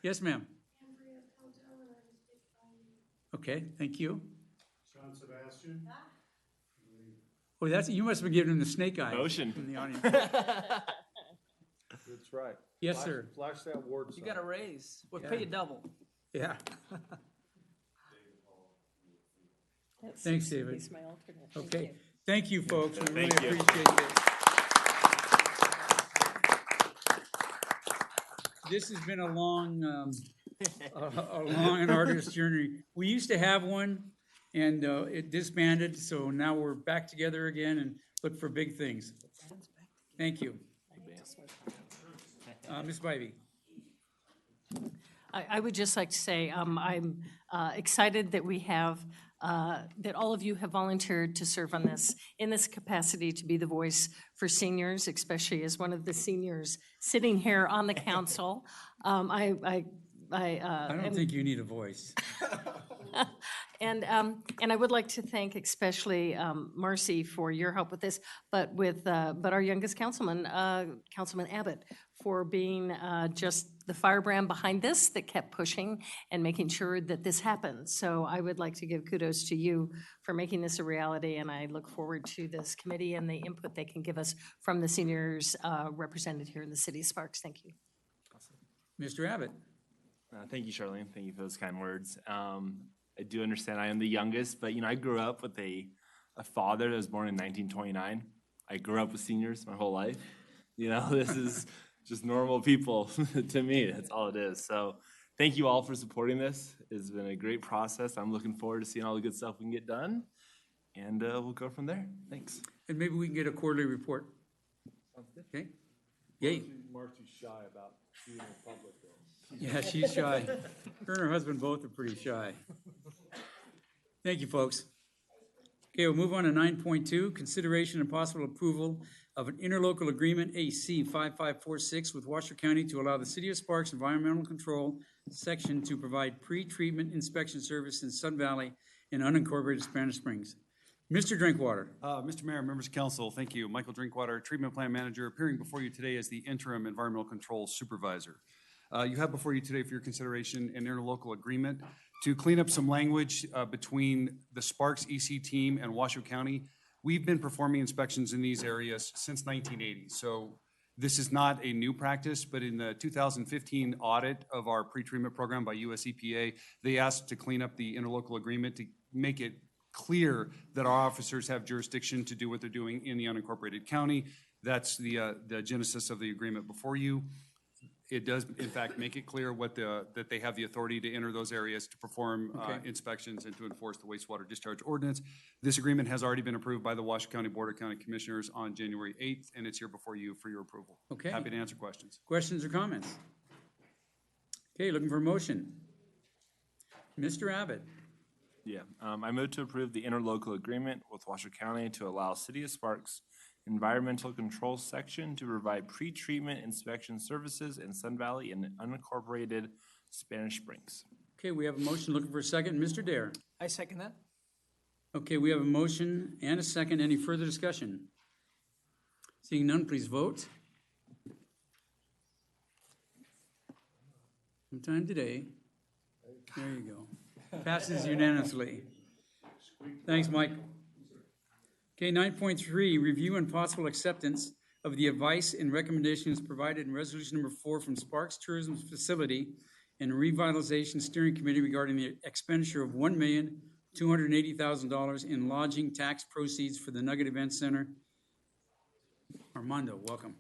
Yes, ma'am. Andrea Cotel, and I was picked by you. Okay, thank you. John Sebastian? Oh, that's, you must have been giving him the snake eye. Motion. From the audience. That's right. Yes, Flash- sir. Flash that ward You sign. got a raise. We'll Yeah. pay you double. Yeah. That's- Thanks, David. He's my alternate. Thank Okay. you. Thank you, folks. We really Thank you. appreciate this. This has been a long, a long and arduous journey. We used to have one, and it disbanded, so now we're back together again and look for big things. Thank you. Ms. Bybee. I would just like to say, I'm excited that we have, that all of you have volunteered to serve on this, in this capacity to be the voice for seniors, especially as one of the seniors sitting here on the council. I don't think you need a voice. And I would like to thank especially Marcy for your help with this, but our youngest councilman, Councilman Abbott, for being just the firebrand behind this that kept pushing and making sure that this happened. So I would like to give kudos to you for making this a reality, and I look forward to this committee and the input they can give us from the seniors represented here in the city of Sparks. Thank you. Mr. Abbott. Thank you, Charlene. Thank you for those kind words. I do understand I am the youngest, but I grew up with a father that was born in 1929. I grew up with seniors my whole life. This is just normal people to me. That's all it is. So thank you all for supporting this. It's been a great process. I'm looking forward to seeing all the good stuff we can get done, and we'll go from there. Thanks. And maybe we can get a quarterly report. Okay? Yay. Marcy's shy about being in public, though. Yeah, she's shy. Her and her husband both are pretty shy. Thank you, folks. Okay, we'll move on to 9.2, consideration and possible approval of an interlocal agreement, AC 5546, with Washoe County to allow the City of Sparks Environmental Control Section to provide pre-treatment inspection service in Sun Valley and unincorporated Spanish Springs. Mr. Drinkwater. Mr. Mayor, members of council, thank you. Michael Drinkwater, Treatment Plant Manager, appearing before you today as the Interim Environmental Control Supervisor. You have before you today for your consideration an interlocal agreement to clean up some language between the Sparks EC team and Washoe County. We've been performing inspections in these areas since 1980, so this is not a new practice, but in the 2015 audit of our pretreatment program by US EPA, they asked to clean up the interlocal agreement to make it clear that our officers have jurisdiction to do what they're doing in the unincorporated county. That's the genesis of the agreement before you. It does, in fact, make it clear that they have the authority to enter those areas to perform inspections and to enforce the wastewater discharge ordinance. This agreement has already been approved by the Washoe County Board of County Commissioners on January 8th, and it's here before you for your approval. Okay. Happy to answer questions. Questions or comments? Okay, looking for a motion. Mr. Abbott. Yeah, I move to approve the interlocal agreement with Washoe County to allow City of Sparks Environmental Control Section to provide pre-treatment inspection services in Sun Valley and unincorporated Spanish Springs. Okay, we have a motion. Looking for a second. Mr. Dare. I second that. Okay, we have a motion and a second. Any further discussion? Seeing none, please vote. Sometime today. There you go. Passes unanimously. Thanks, Mike. Okay, 9.3, review and possible acceptance of the advice and recommendations provided in resolution number 4 from Sparks Tourism Facility and Revitalization Steering Committee regarding the expenditure of $1,280,000 in lodging tax proceeds for the Nugget Event Center. Armando, welcome.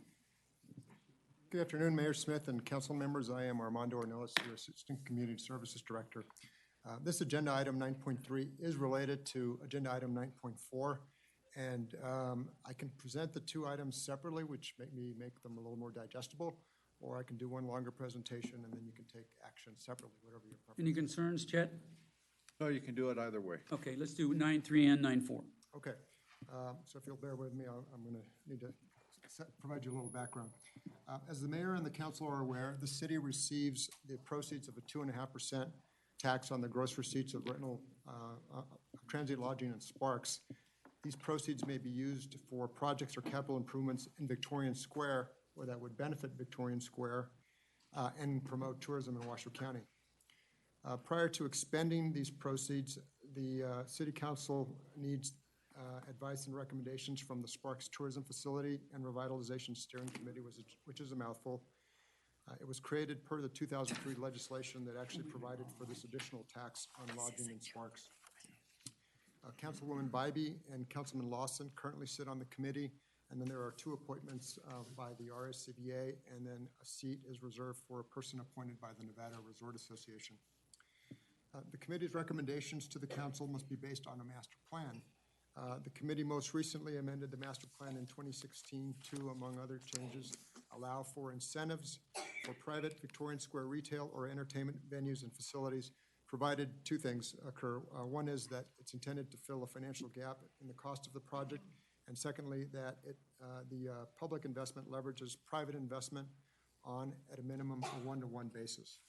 Good afternoon, Mayor Smith and council members. I am Armando Ornelas, your Assistant Community Services Director. This agenda item 9.3 is related to agenda item 9.4, and I can present the two items separately, which make them a little more digestible, or I can do one longer presentation and then you can take action separately, whatever your preference. Any concerns, Chet? No, you can do it either way. Okay, let's do 9.3 and 9.4. Okay, so if you'll bear with me, I'm going to need to provide you a little background. As the mayor and the council are aware, the city receives the proceeds of a 2.5% tax on the gross receipts of rental, transient lodging and Sparks. These proceeds may be used for projects or capital improvements in Victorian Square, where that would benefit Victorian Square and promote tourism in Washoe County. Prior to expending these proceeds, the City Council needs advice and recommendations from the Sparks Tourism Facility and Revitalization Steering Committee, which is a mouthful. It was created per the 2003 legislation that actually provided for this additional tax on lodging in Sparks. Councilwoman Bybee and Councilman Lawson currently sit on the committee, and then there are two appointments by the RSCBA, and then a seat is reserved for a person appointed by the Nevada Resort Association. The committee's recommendations to the council must be based on a master plan. The committee most recently amended the master plan in 2016 to, among other changes, allow for incentives for private Victorian Square retail or entertainment venues and facilities, provided two things occur. One is that it's intended to fill a financial gap in the cost of the project, and secondly, that the public investment leverages private investment on, at a minimum, a one-to-one basis.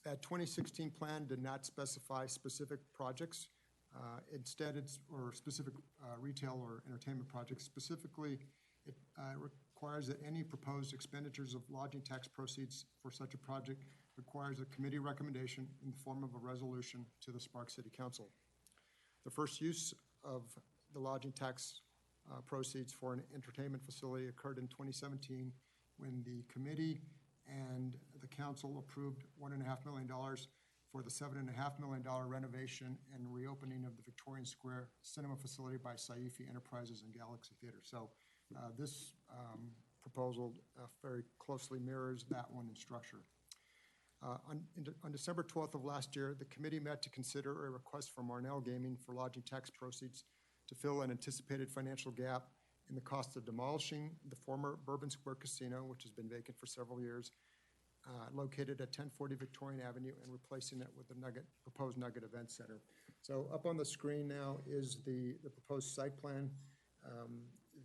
That 2016 plan did not specify specific projects. Instead, or specific retail or entertainment projects. Specifically, it requires that any proposed expenditures of lodging tax proceeds for such a project requires a committee recommendation in the form of a resolution to the Sparks City Council. The first use of the lodging tax proceeds for an entertainment facility occurred in 2017 when the committee and the council approved $1.5 million for the $7.5 million renovation and reopening of the Victorian Square Cinema facility by Saifi Enterprises and Galaxy Theater. So this proposal very closely mirrors that one in structure. On December 12th of last year, the committee met to consider a request from Marnell Gaming for lodging tax proceeds to fill an anticipated financial gap in the cost of demolishing the former Bourbon Square Casino, which has been vacant for several years, located at 1040 Victorian Avenue, and replacing it with the proposed Nugget Event Center. So up on the screen now is the proposed site plan.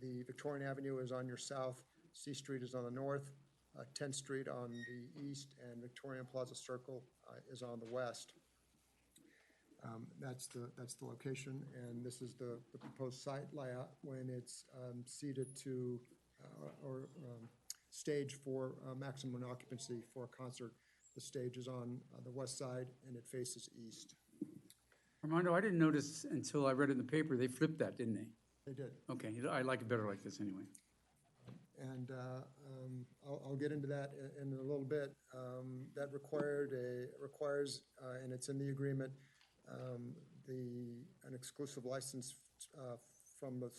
The Victorian Avenue is on your south, C Street is on the north, 10th Street on the east, and Victorian Plaza Circle is on the west. That's the location, and this is the proposed site layout when it's seated to stage for maximum occupancy for a concert. The stage is on the west side and it faces east. Armando, I didn't notice until I read it in the paper, they flipped that, didn't they? They did. Okay, I like it better like this anyway. And I'll get into that in a little bit. That requires, and it's in the agreement, an exclusive license from the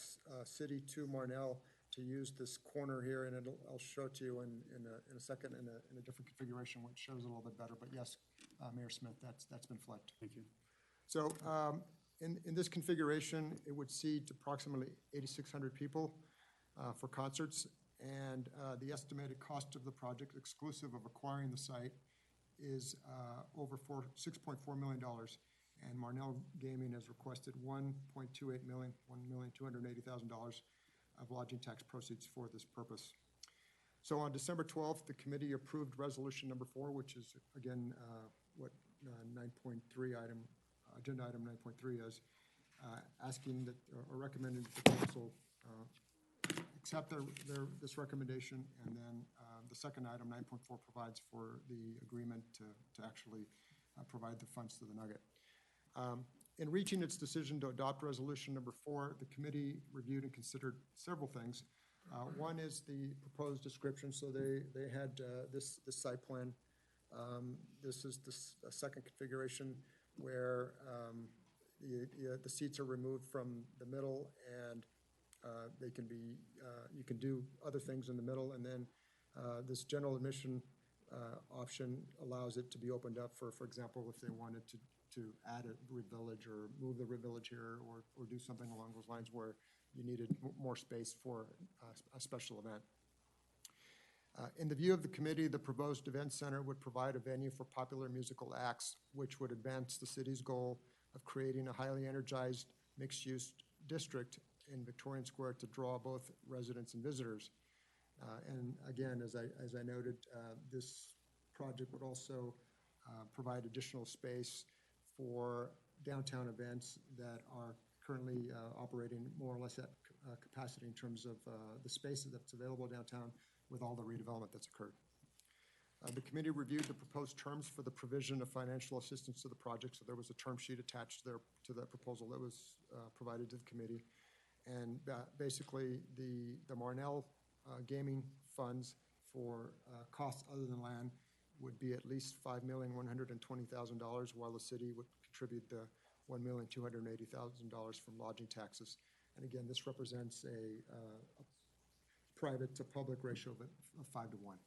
city to Marnell to use this corner here, and I'll show it to you in a second in a different configuration, which shows a little bit better. But yes, Mayor Smith, that's been flipped. Thank you. So in this configuration, it would seat approximately 8,600 people for concerts, and the estimated cost of the project, exclusive of acquiring the site, is over $6.4 million. And Marnell Gaming has requested $1.28 million, $1,280,000 of lodging tax proceeds for this purpose. So on December 12th, the committee approved resolution number 4, which is again what 9.3 item, agenda item 9.3 is, asking that or recommending that the council accept this recommendation, and then the second item 9.4 provides for the agreement to actually provide the funds to the Nugget. In reaching its decision to adopt resolution number 4, the committee reviewed and considered several things. One is the proposed description. So they had this site plan This is a second configuration where the seats are removed from the middle, and they can be, you can do other things in the middle, and then this general admission option allows it to be opened up for example, if they wanted to add a Reed Village or move the Reed Village here or do something along those lines where you needed more space for a special event. In the view of the committee, the proposed event center would provide a venue for popular musical acts, which would advance the city's goal of creating a highly energized mixed-use district in Victorian Square to draw both residents and visitors. And again, as I noted, this project would also provide additional space for downtown events that are currently operating more or less at capacity in terms of the space that's available downtown with all the redevelopment that's occurred. The committee reviewed the proposed terms for the provision of financial assistance to the project, so there was a term sheet attached there to that proposal that was provided to the committee. And basically, the Marnell gaming funds for costs other than land would be at least $5,120,000, while the city would contribute the $1,280,000 from lodging taxes. And again, this represents a private to public ratio of 5 to 1.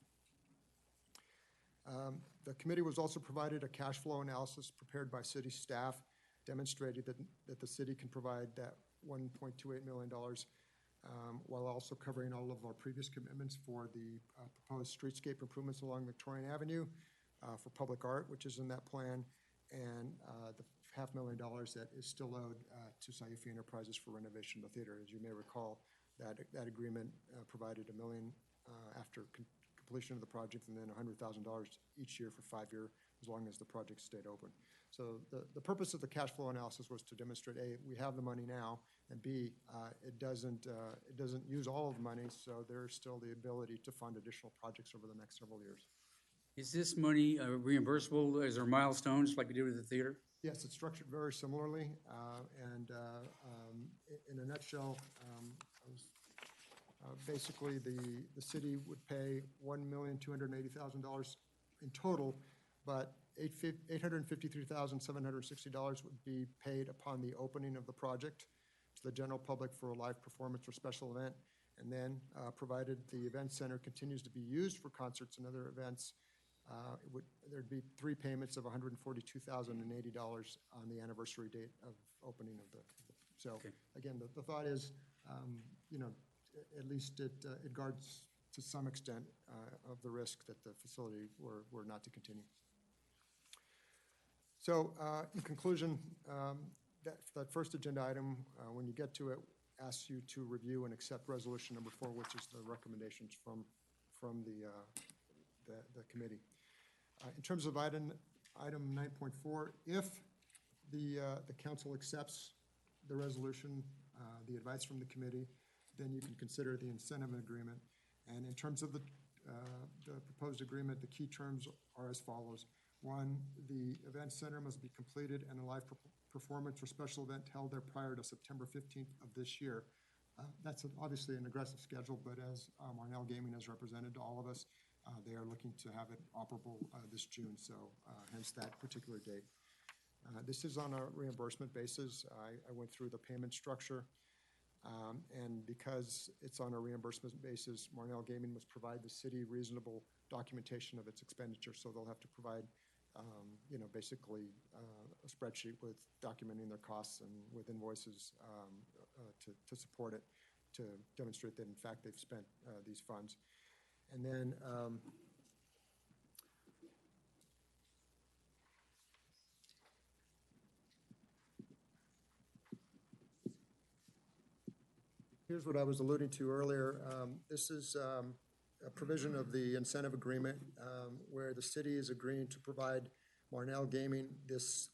The committee was also provided a cash flow analysis prepared by city staff, demonstrating that the city can provide that $1.28 million while also covering all of our previous commitments for the proposed streetscape improvements along Victorian Avenue, for public art, which is in that plan, and the $500,000 that is still owed to Saiufi Enterprises for renovation of the theater. As you may recall, that agreement provided $1 million after completion of the project, and then $100,000 each year for 5 years, as long as the project stayed open. So the purpose of the cash flow analysis was to demonstrate, A, we have the money now, and B, it doesn't use all of the money, so there's still the ability to fund additional projects over the next several years. Is this money reimbursable? Is there milestones like we did with the theater? Yes, it's structured very similarly, and in a nutshell, basically the city would pay $1,280,000 in total, but $853,760 would be paid upon the opening of the project to the general public for a live performance or special event, and then provided the event center continues to be used for concerts and other events, there'd be 3 payments of $142,080 on the anniversary date of opening of the. So Okay. again, the thought is, at least it guards to some extent of the risk that the facility were not to continue. So in conclusion, that first agenda item, when you get to it, asks you to review and accept resolution number 4, which is the recommendations from the committee. In terms of item 9.4, if the council accepts the resolution, the advice from the committee, then you can consider the incentive agreement. And in terms of the proposed agreement, the key terms are as follows. 1, the event center must be completed and a live performance or special event held there prior to September 15th of this year. That's obviously an aggressive schedule, but as Marnell Gaming has represented to all of us, they are looking to have it operable this June, so hence that particular date. This is on a reimbursement basis. I went through the payment structure, and because it's on a reimbursement basis, Marnell Gaming must provide the city reasonable documentation of its expenditure, so they'll have to provide basically a spreadsheet with documenting their costs and with invoices to support it, to demonstrate that in fact they've spent these funds. And then here's what I was alluding to earlier. This is a provision of the incentive agreement where the city is agreeing to provide Marnell Gaming this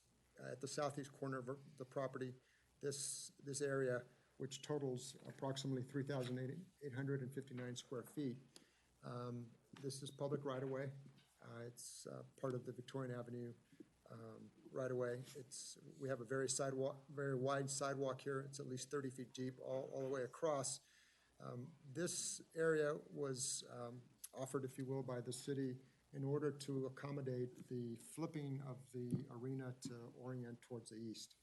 at the southeast corner of the property, this area, which totals approximately 3,859 square feet. This is public right-of-way. It's part of the Victorian Avenue right-of-way. We have a very wide sidewalk here. It's at least 30 feet deep all the way across. This area was offered, if you will, by the city in order to accommodate the flipping of the arena to orient towards the east.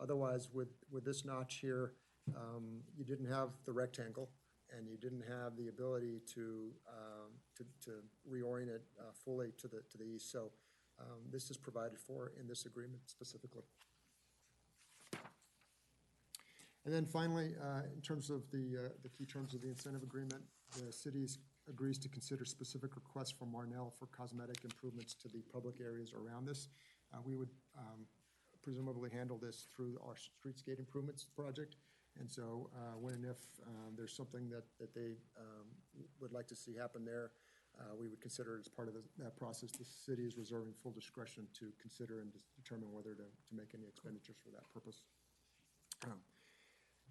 Otherwise, with this notch here, you didn't have the rectangle, and you didn't have the ability to reorient it fully to the east. So this is provided for in this agreement specifically. And then finally, in terms of the key terms of the incentive agreement, the city agrees to consider specific requests from Marnell for cosmetic improvements to the public areas around this. We would presumably handle this through our streetscape improvements project. And so when and if there's something that they would like to see happen there, we would consider it as part of that process. The city is reserving full discretion to consider and determine whether to make any expenditures for that purpose.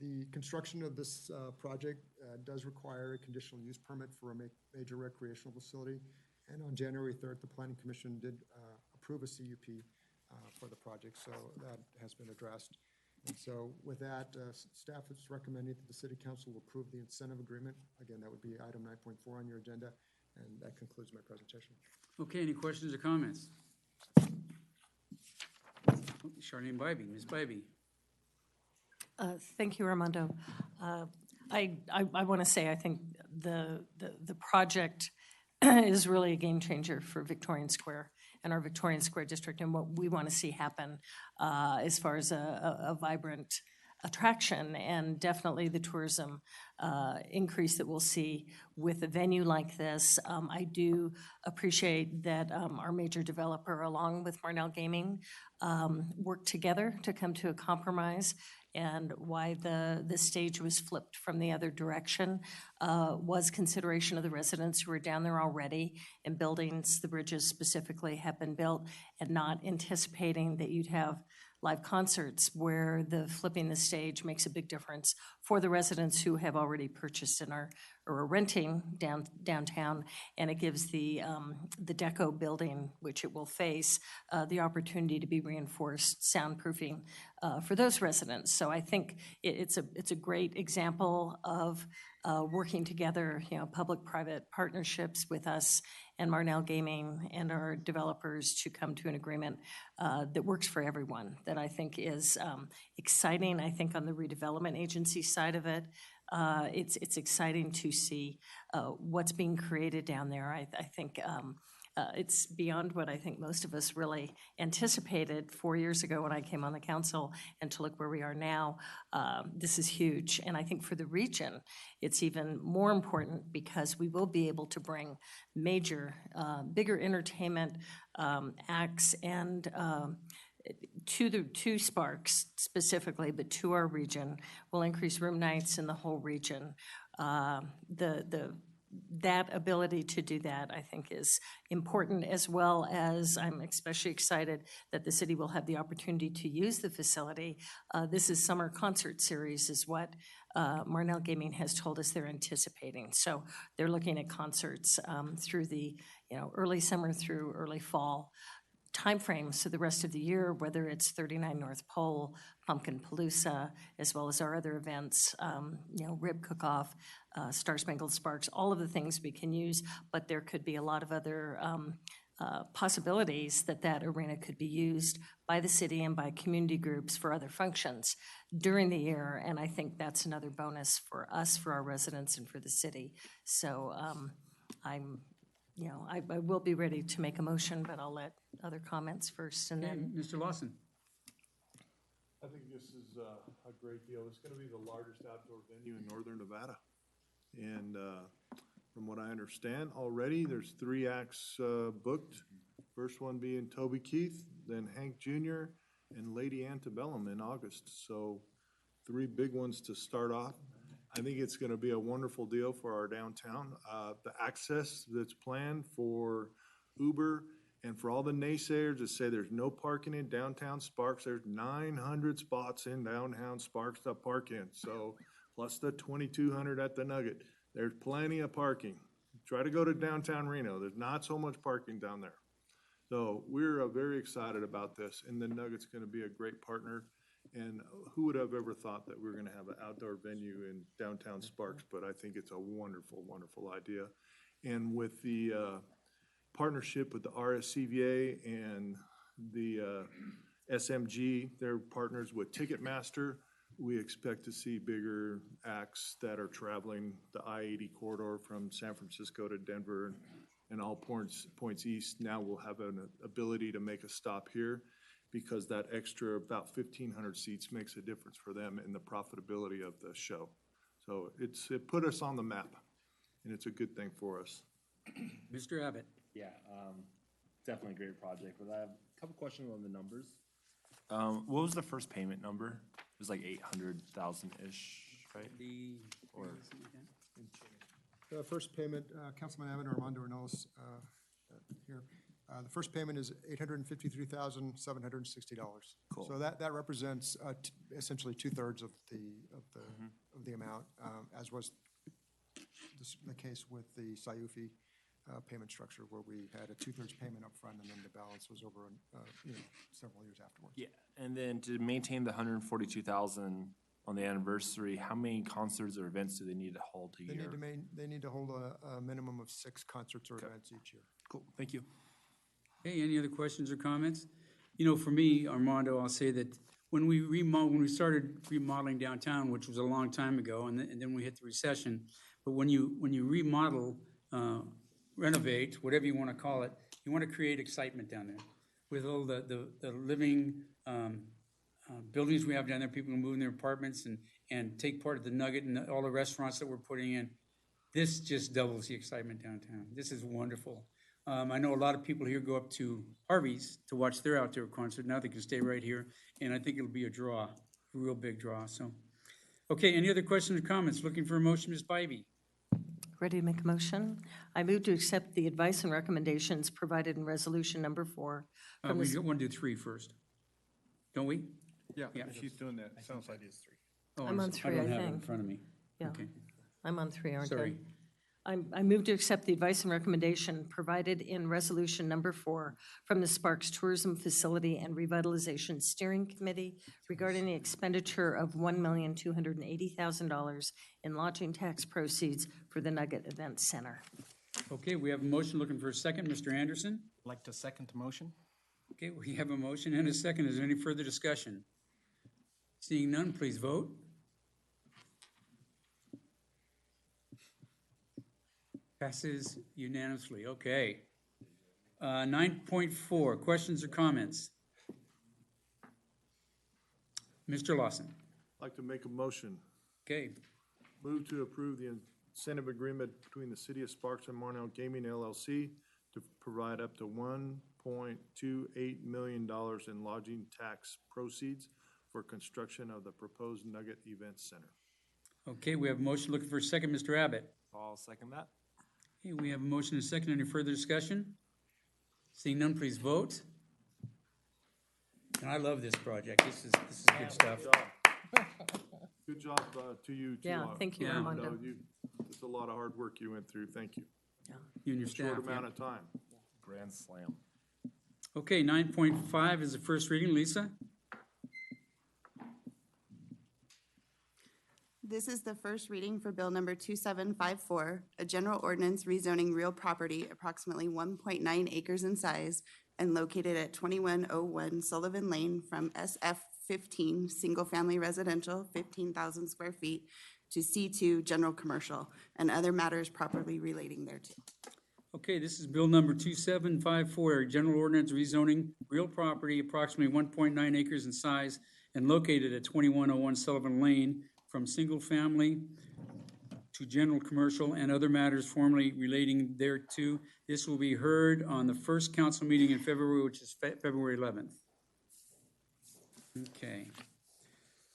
The construction of this project does require a conditional use permit for a major recreational facility. And on January 3rd, the Planning Commission did approve a CUP for the project, so that has been addressed. And so with that, staff is recommending that the City Council approve the incentive agreement. Again, that would be item 9.4 on your agenda, and that concludes my presentation. Okay, any questions or comments? Charlene Bybee, Ms. Bybee. Thank you, Armando. I want to say I think the project is really a game changer for Victorian Square and our Victorian Square district and what we want to see happen as far as a vibrant attraction and definitely the tourism increase that we'll see with a venue like this. I do appreciate that our major developer, along with Marnell Gaming, worked together to come to a compromise, and why the stage was flipped from the other direction was consideration of the residents who were down there already, and buildings, the bridges specifically, have been built, and not anticipating that you'd have live concerts where the flipping the stage makes a big difference for the residents who have already purchased and are renting downtown, and it gives the Deco building, which it will face, the opportunity to be reinforced soundproofing for those residents. So I think it's a great example of working together, public-private partnerships with us and Marnell Gaming and our developers to come to an agreement that works for everyone, that I think is exciting. I think on the redevelopment agency side of it, it's exciting to see what's being created down there. I think it's beyond what I think most of us really anticipated 4 years ago when I came on the council, and to look where we are now. This is huge, and I think for the region, it's even more important because we will be able to bring major, bigger entertainment acts and to Sparks specifically, but to our region. Will increase room nights in the whole region. That ability to do that, I think, is important, as well as I'm especially excited that the city will have the opportunity to use the facility. This is summer concert series is what Marnell Gaming has told us they're anticipating. So they're looking at concerts through the early summer through early fall timeframes for the rest of the year, whether it's 39 North Pole, Pumpkin Palooza, as well as our other events, Rib Cook-Off, Star Spangled Sparks, all of the things we can use, but there could be a lot of other possibilities that arena could be used by the city and by community groups for other functions during the year, and I think that's another bonus for us, for our residents, and for the city. So I will be ready to make a motion, but I'll let other comments first, and then. Mr. Lawson. I think this is a great deal. It's going to be the largest outdoor venue in northern Nevada. And from what I understand already, there's 3 acts booked. First one being Toby Keith, then Hank Jr., and Lady Antebellum in August. So 3 big ones to start off. I think it's going to be a wonderful deal for our downtown. The access that's planned for Uber and for all the naysayers that say there's no parking in downtown Sparks, there's 900 spots in downtown Sparks to park in. So plus the 2,200 at the Nugget. There's plenty of parking. Try to go to downtown Reno. There's not so much parking down there. So we're very excited about this, and the Nugget's going to be a great partner. And who would have ever thought that we were going to have an outdoor venue in downtown Sparks? But I think it's a wonderful, wonderful idea. And with the partnership with the RSCVA and the SMG, they're partners with Ticketmaster. We expect to see bigger acts that are traveling the I-80 corridor from San Francisco to Denver and all points east. Now we'll have an ability to make a stop here because that extra about 1,500 seats makes a difference for them in the profitability of the show. So it put us on the map, and it's a good thing for us. Mr. Abbott? Yeah, definitely a great project, but I have a couple questions on the numbers. What was the first payment number? It was like 800,000-ish, right? Or The first payment, Councilman Abbott, Armando Ornelas here. The first payment is $853,760. Cool. So that represents essentially 2/3 of the amount, as was the case with the SIUFI payment structure, where we had a 2/3 payment up front, and then the balance was over several years afterwards. yeah, and then to maintain the 142,000 on the anniversary, how many concerts or events do they need to hold a year? They need to hold a minimum of 6 concerts or events each year. Cool, thank you. Hey, any other questions or comments? You know, for me, Armando, I'll say that when we started remodeling downtown, which was a long time ago, and then we hit the recession, but when you remodel, renovate, whatever you want to call it, you want to create excitement down there. With all the living buildings we have down there, people can move in their apartments and take part of the Nugget and all the restaurants that we're putting in. This just doubles the excitement downtown. This is wonderful. I know a lot of people here go up to Harvey's to watch their outdoor concert. Now they can stay right here, and I think it'll be a draw, a real big draw. So, okay, any other questions or comments? Looking for a motion, Ms. Bybee? Ready to make a motion? I move to accept the advice and recommendations provided in resolution number 4. From We the want to do 3 first, don't we? Yeah, Yeah. she's doing that. Sounds like it's 3. Oh, I'm on 3, I don't I have it in think. front of me. Yeah. Okay. I'm on 3, aren't I? Sorry. I move to accept the advice and recommendation provided in resolution number 4 from the Sparks Tourism Facility and Revitalization Steering Committee regarding the expenditure of $1,280,000 in lodging tax proceeds for the Nugget Event Center. Okay, we have a motion looking for a second. Mr. Anderson? I'd like to second the motion. Okay, we have a motion and a second. Is there any further discussion? Seeing none, please vote. Passes unanimously. Okay. 9.4, questions or comments? Mr. Lawson? I'd like to make a motion. Okay, Move to approve the incentive agreement between the City of Sparks and Marnell Gaming LLC to provide up to $1.28 million in lodging tax proceeds for construction of the proposed Nugget Event Center. okay, we have a motion looking for a second. Mr. Abbott? I'll second that. Okay, we have a motion and a second. Any further discussion? Seeing none, please vote. And I love this project. This is good stuff. Good job to you, too. Yeah, thank you, Armando. It's a lot of hard work you went through. Thank you. You and your staff. Short yeah. amount of time. Grand slam. Okay, 9.5 is the first reading. Lisa? This is the first reading for Bill number 2754, a general ordinance rezoning real property approximately 1.9 acres in size and located at 2101 Sullivan Lane from SF 15, single-family residential, 15,000 square feet, to C2, general commercial, and other matters properly relating thereto. Okay, this is bill number 2754, a general ordinance rezoning real property approximately 1.9 acres in size and located at 2101 Sullivan Lane from single-family to general commercial and other matters formally relating thereto. This will be heard on the first council meeting in February, which is February 11th. Okay.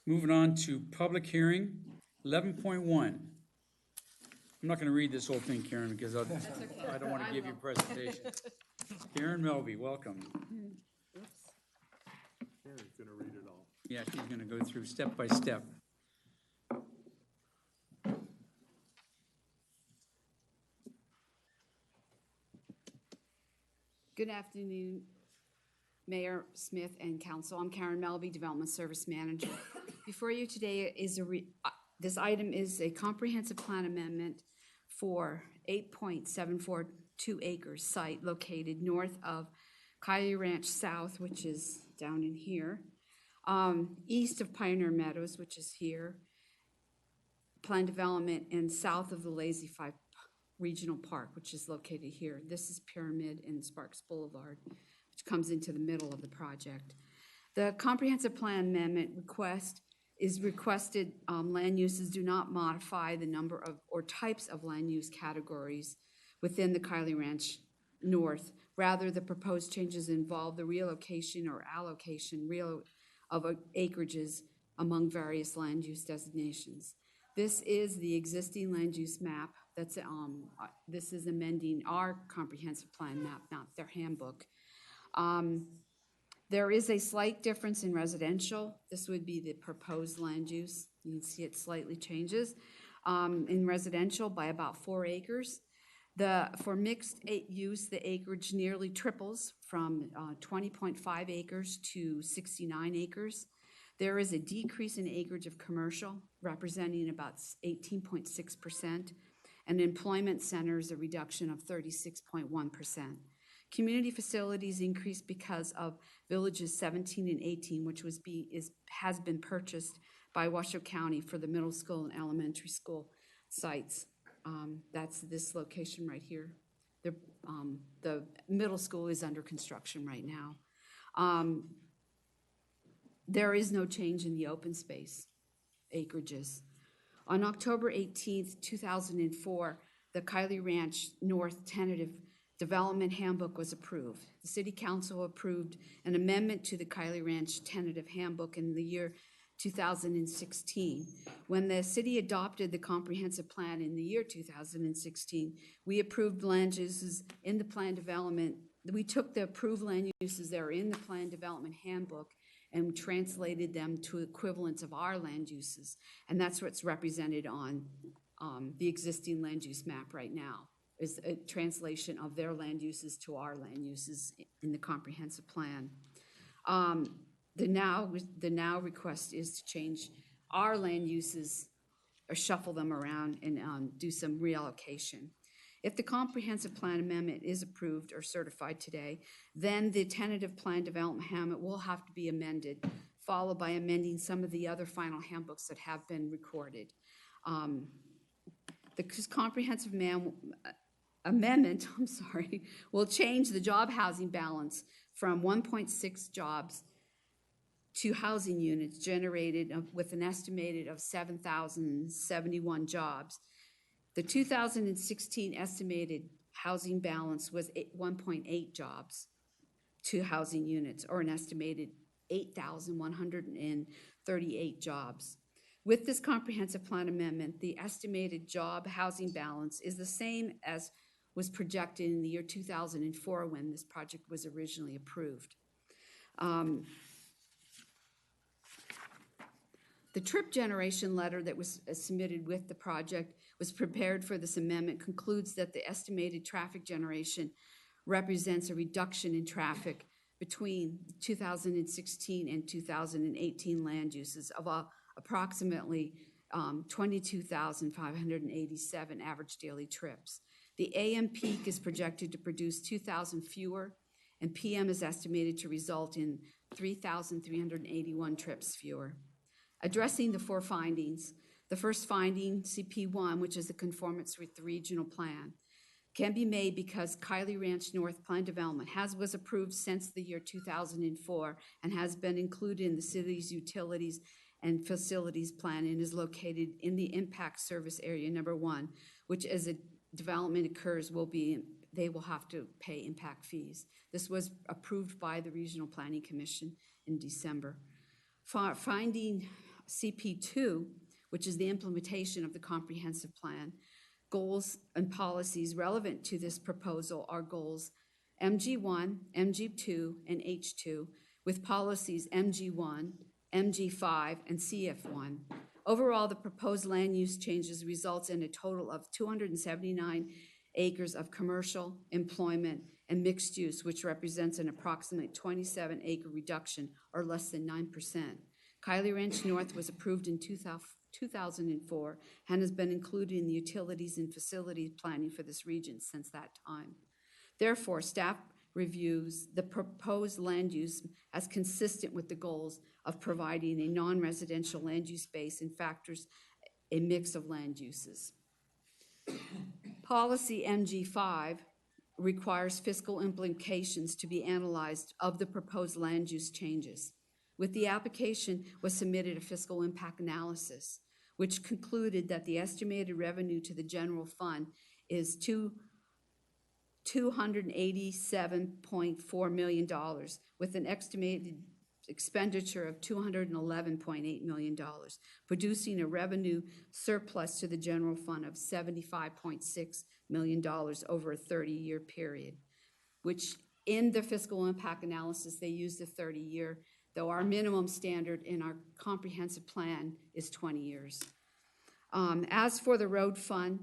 Moving on to public hearing, 11.1. I'm not going to read this whole thing, Karen, because I don't want to give you a presentation. Karen Melby, welcome. Karen's gonna read it all. Yeah, she's going to go through step by step. Good afternoon, Mayor Smith and Council. I'm Karen Melby, Development Service Manager. Before you today is this item is a comprehensive plan amendment for 8.742 acres site located north of Coyote Ranch South, which is down in here, east of Pioneer Meadows, which is here, planned development, and south of the Lazy Five Regional Park, which is located here. This is Pyramid and Sparks Boulevard, which comes into the middle of the project. The comprehensive plan amendment requested land uses do not modify the number of or types of land use categories within the Kylie Ranch North. Rather, the proposed changes involve the relocation or allocation of acreages among various land use designations. This is the existing land use map. This is amending our comprehensive plan map, not their handbook. There is a slight difference in residential. This would be the proposed land use. You can see it slightly changes. In residential by about 4 acres. For mixed use, the acreage nearly triples from 20.5 acres to 69 acres. There is a decrease in acreage of commercial, representing about 18.6%, and employment centers a reduction of 36.1%. Community facilities increased because of villages 17 and 18, which has been purchased by Washoe County for the middle school and elementary school sites. That's this location right here. The middle school is under construction right now. There is no change in the open space acreages. On October 18th, 2004, the Kylie Ranch North tentative development handbook was approved. The City Council approved an amendment to the Kylie Ranch tentative handbook in the year 2016. When the city adopted the comprehensive plan in the year 2016, we approved land uses in the plan development. We took the approved land uses that are in the plan development handbook and translated them to equivalents of our land uses. And that's what's represented on the existing land use map right now, is a translation of their land uses to our land uses in the comprehensive plan. The now request is to change our land uses or shuffle them around and do some reallocation. If the comprehensive plan amendment is approved or certified today, then the tentative plan development handbook will have to be amended, followed by amending some of the other final handbooks that have been recorded. The comprehensive amendment, will change the job housing balance from 1.6 jobs to housing units generated with an estimated of 7,071 jobs. The 2016 estimated housing balance was 1.8 jobs to housing units, or an estimated 8,138 jobs. With this comprehensive plan amendment, the estimated job housing balance is the same as was projected in the year 2004 when this project was originally approved. The trip generation letter that was submitted with the project was prepared for this amendment concludes that the estimated traffic generation represents a reduction in traffic between 2016 and 2018 land uses of approximately 22,587 average daily trips. The AM peak is projected to produce 2,000 fewer, and PM is estimated to result in 3,381 trips fewer. Addressing the 4 findings, the first finding, CP1, which is the conformance with the regional plan, can be made because Kylie Ranch North Plan Development was approved since the year 2004 and has been included in the city's utilities and facilities plan and is located in the impact service area number 1, which as a development occurs they will have to pay impact fees. This was approved by the Regional Planning Commission in December. Finding CP2, which is the implementation of the comprehensive plan, goals and policies relevant to this proposal are goals MG1, MG2, and H2, with policies MG1, MG5, and CF1. Overall, the proposed land use changes results in a total of 279 acres of commercial, employment, and mixed use, which represents an approximate 27-acre reduction, or less than 9%. Kylie Ranch North was approved in 2004 and has been included in the utilities and facilities planning for this region since that time. Therefore, staff reviews the proposed land use as consistent with the goals of providing a non-residential land use base and factors a mix of land uses. Policy MG5 requires fiscal implications to be analyzed of the proposed land use changes. With the application was submitted a fiscal impact analysis, which concluded that the estimated revenue to the general fund is $287.4 million, with an estimated expenditure of $211.8 million, producing a revenue surplus to the general fund of $75.6 million over a 30-year period, which in the fiscal impact analysis, they used the 30-year, though our minimum standard in our comprehensive plan is 20 years. As for the road fund,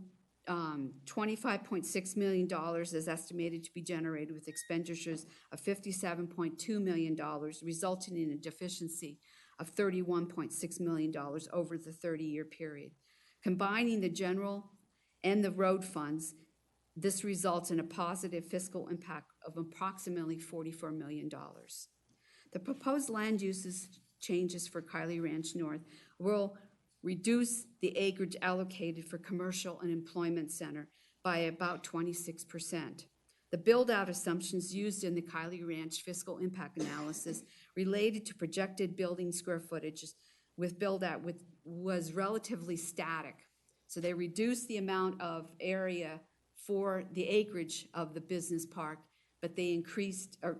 $25.6 million is estimated to be generated with expenditures of $57.2 million, resulting in a deficiency of $31.6 million over the 30-year period. Combining the general and the road funds, this results in a positive fiscal impact of approximately $44 million. The proposed land uses changes for Kylie Ranch North will reduce the acreage allocated for commercial and employment center by about 26%. The build-out assumptions used in the Kylie Ranch fiscal impact analysis related to projected building square footage with build-out was relatively static. So they reduced the amount of area for the acreage of the business park, but they increased or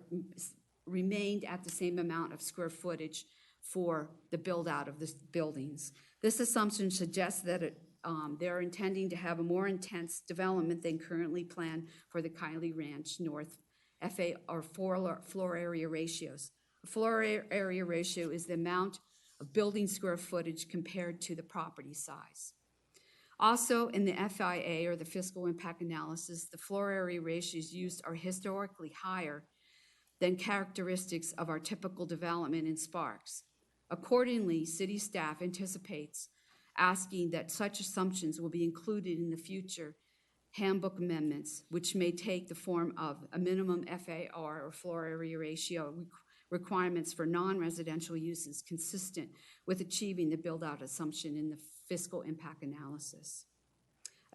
remained at the same amount of square footage for the build-out of the buildings. This assumption suggests that they're intending to have a more intense development than currently planned for the Kylie Ranch North FA or floor area ratios. A floor area ratio is the amount of building square footage compared to the property size. Also, in the FIA, or the fiscal impact analysis, the floor area ratios used are historically higher than characteristics of our typical development in Sparks. Accordingly, city staff anticipates asking that such assumptions will be included in the future handbook amendments, which may take the form of a minimum FAR or floor area ratio requirements for non-residential uses consistent with achieving the build-out assumption in the fiscal impact analysis.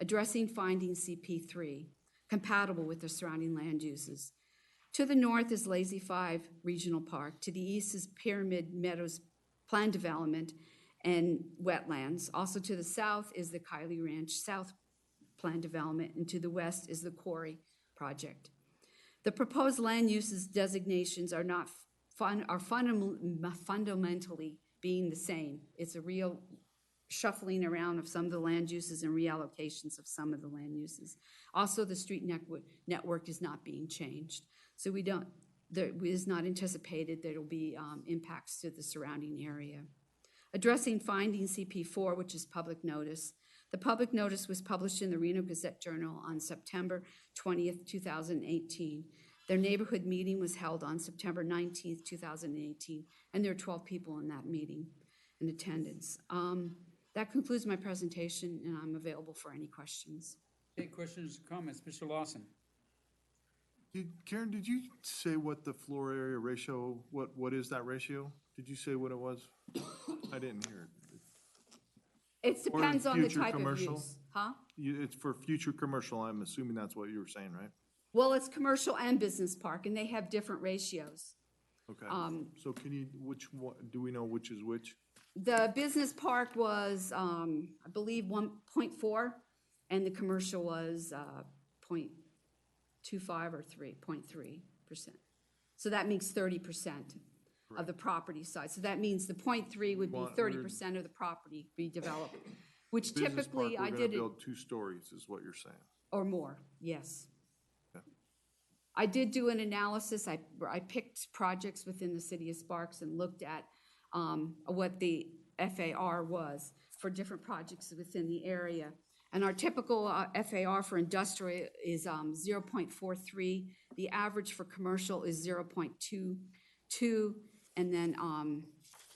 Addressing finding CP3, compatible with the surrounding land uses. To the north is Lazy 5 Regional Park. To the east is Pyramid Meadows Plan Development and Wetlands. Also to the south is the Kylie Ranch South Plan Development, and to the west is the Quarry Project. The proposed land uses designations are fundamentally being the same. It's a real shuffling around of some of the land uses and reallocations of some of the land uses. Also, the street network is not being changed. So there is not anticipated there will be impacts to the surrounding area. Addressing finding CP4, which is public notice. The public notice was published in the Reno Gazette-Journal on September 20th, 2018. Their neighborhood meeting was held on September 19th, 2018, and there are 12 people in that meeting in attendance. That concludes my presentation, and I'm available for any questions. Any questions or comments? Mr. Lawson? Karen, did you say what the floor area ratio, what is that ratio? Did you say what it was? I didn't hear it. It depends on the future type of commercial? use. Huh? It's for future commercial, I'm assuming that's what you were saying, right? Well, it's commercial and business park, and they have different ratios. Okay, so can you, which one, do we know which is which? The business park was, I believe, 1.4, and the commercial was 0.25 or 0.3%. So that means 30% of the property size. So that means the 0.3 would be 30% of the property be developed, which Business typically park, I we're did gonna it, build 2 stories, is what you're saying. or more, yes. Okay. I did do an analysis. I picked projects within the city of Sparks and looked at what the FAR was for different projects within the area. And our typical FAR for industrial is 0.43. The average for commercial is 0.22. And then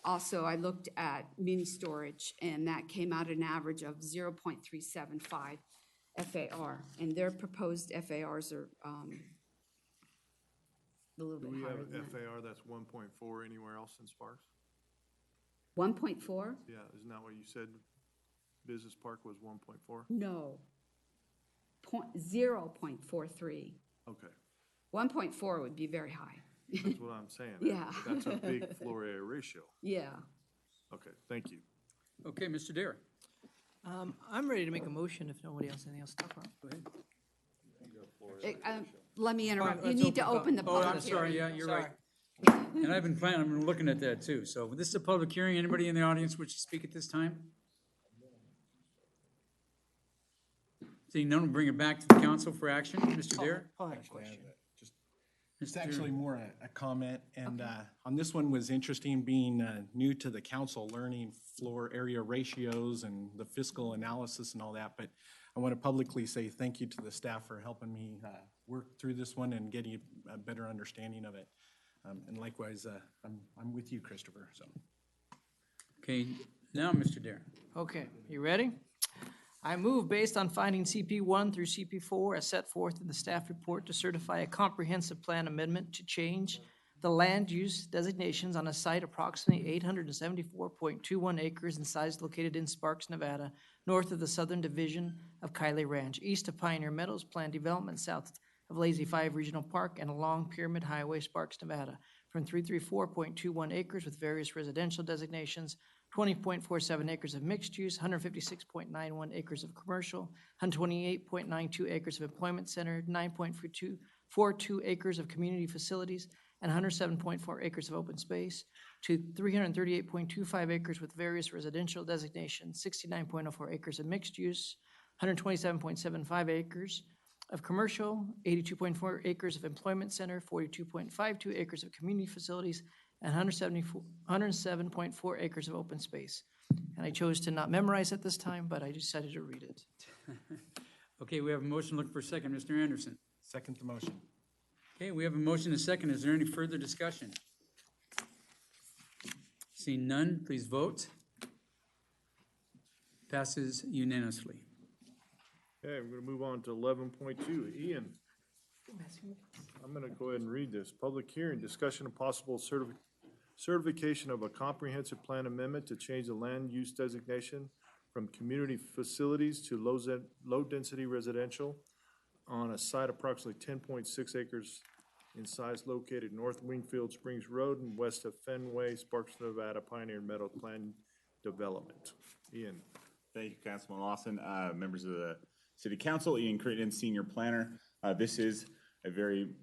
Also, I looked at mini storage, and that came out an average of 0.375 FAR, and their proposed FARs are a little Do bit we have higher than that. FAR that's 1.4 anywhere else in Sparks? 1.4? Yeah, isn't that what you said? Business Park was 1.4? No. 0.43. Okay, 1.4 would be very high. that's what I'm saying. Yeah. That's a big floor area ratio. Yeah. Okay, thank you. Okay, Mr. Dare. I'm ready to make a motion if nobody else has anything else to talk about. Go ahead. Let me interrupt. You let's need to open the Oh, public I'm sorry, hearing. yeah, you're right. And I've been planning, I'm looking at that too. So this is a public hearing. Anybody in the audience wish to speak at this time? Seeing none, we'll bring it back to the council for action. Mr. Dare? Paul had a question. It's actually more a comment, and on this one was interesting, being new to the council, learning floor area ratios and the fiscal analysis and all that, but I want to publicly say thank you to the staff for helping me work through this one and getting a better understanding of it. And likewise, I'm with you, Christopher, so. Okay, now, Mr. Dare. Okay, you ready? I move based on finding CP1 through CP4 as set forth in the staff report to certify a comprehensive plan amendment to change the land use designations on a site approximately 874.21 acres in size located in Sparks, Nevada, north of the southern division of Kiley Ranch, east of Pioneer Meadows Planned Development, south of Lazy 5 Regional Park, and along Pyramid Highway, Sparks, Nevada, from 334.21 acres with various residential designations, 20.47 acres of mixed use, 156.91 acres of commercial, 128.92 acres of employment center, 9.42 acres of community facilities, and 107.4 acres of open space, to 338.25 acres with various residential designations, 69.04 acres of mixed use, 127.75 acres of commercial, 82.4 acres of employment center, 42.52 acres of community facilities, and 107.4 acres of open space. And I chose to not memorize it this time, but I decided to read it. Okay, we have a motion looking for a second. Mr. Anderson. Second the motion. Okay, we have a motion and a second. Is there any further discussion? Seeing none, please vote. Passes unanimously. Okay, we're gonna move on to 11.2. Ian, I'm gonna go ahead and read this. Public hearing, discussion of possible certification of a comprehensive plan amendment to change the land use designation from community facilities to low-density residential on a site approximately 10.6 acres in size located north Wingfield Springs Road and west of Fenway, Sparks, Nevada, Pioneer Meadow Plan Development. Ian. Thank you, Councilman Lawson. Members of the City Council, Ian Crittenden, Senior Planner. This is a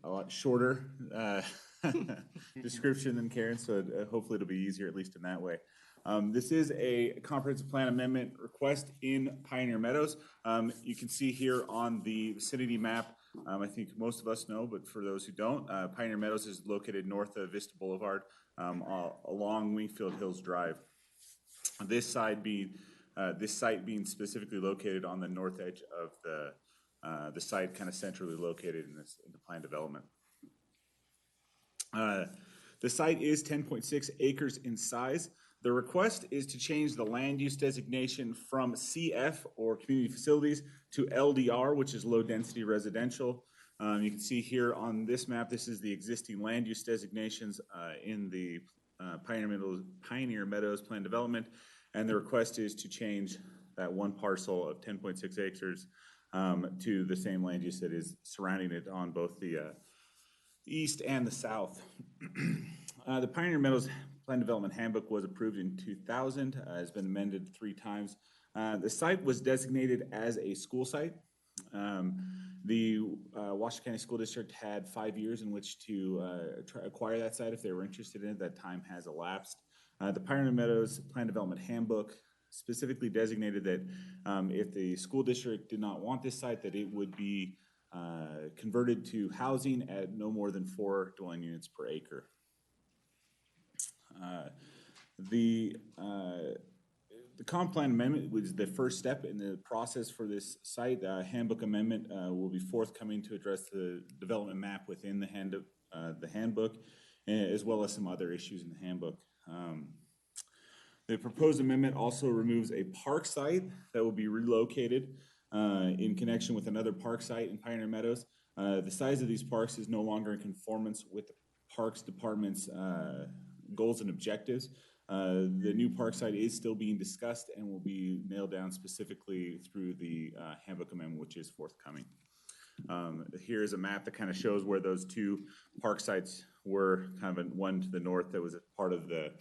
lot shorter description than Karen, so hopefully it'll be easier, at least in that way. This is a comprehensive plan amendment request in Pioneer Meadows. You can see here on the vicinity map, I think most of us know, but for those who don't, Pioneer Meadows is located north of Vista Boulevard along Wingfield Hills Drive. This site being specifically located on the north edge of the site, kind of centrally located in the planned development. The site is 10.6 acres in size. The request is to change the land use designation from CF, or community facilities, to LDR, which is low density residential. You can see here on this map, this is the existing land use designations in the Pioneer Meadows planned development. And the request is to change that one parcel of 10.6 acres to the same land use that is surrounding it on both the east and the south. The Pioneer Meadows Plan Development Handbook was approved in 2000, has been amended 3 times. The site was designated as a school site. The Washington County School District had 5 years in which to acquire that site if they were interested in it. That time has elapsed. The Pioneer Meadows Plan Development Handbook specifically designated that if the school district did not want this site, that it would be converted to housing at no more than 4 dwelling units per acre. The comp plan amendment was the first step in the process for this site. Handbook amendment will be forthcoming to address the development map within the handbook, as well as some other issues in the handbook. The proposed amendment also removes a park site that will be relocated in connection with another park site in Pioneer Meadows. The size of these parks is no longer in conformance with the Parks Department's goals and objectives. The new park site is still being discussed and will be nailed down specifically through the handbook amendment, which is forthcoming. Here is a map that kind of shows where those two park sites were, kind of one to the north that was a part of the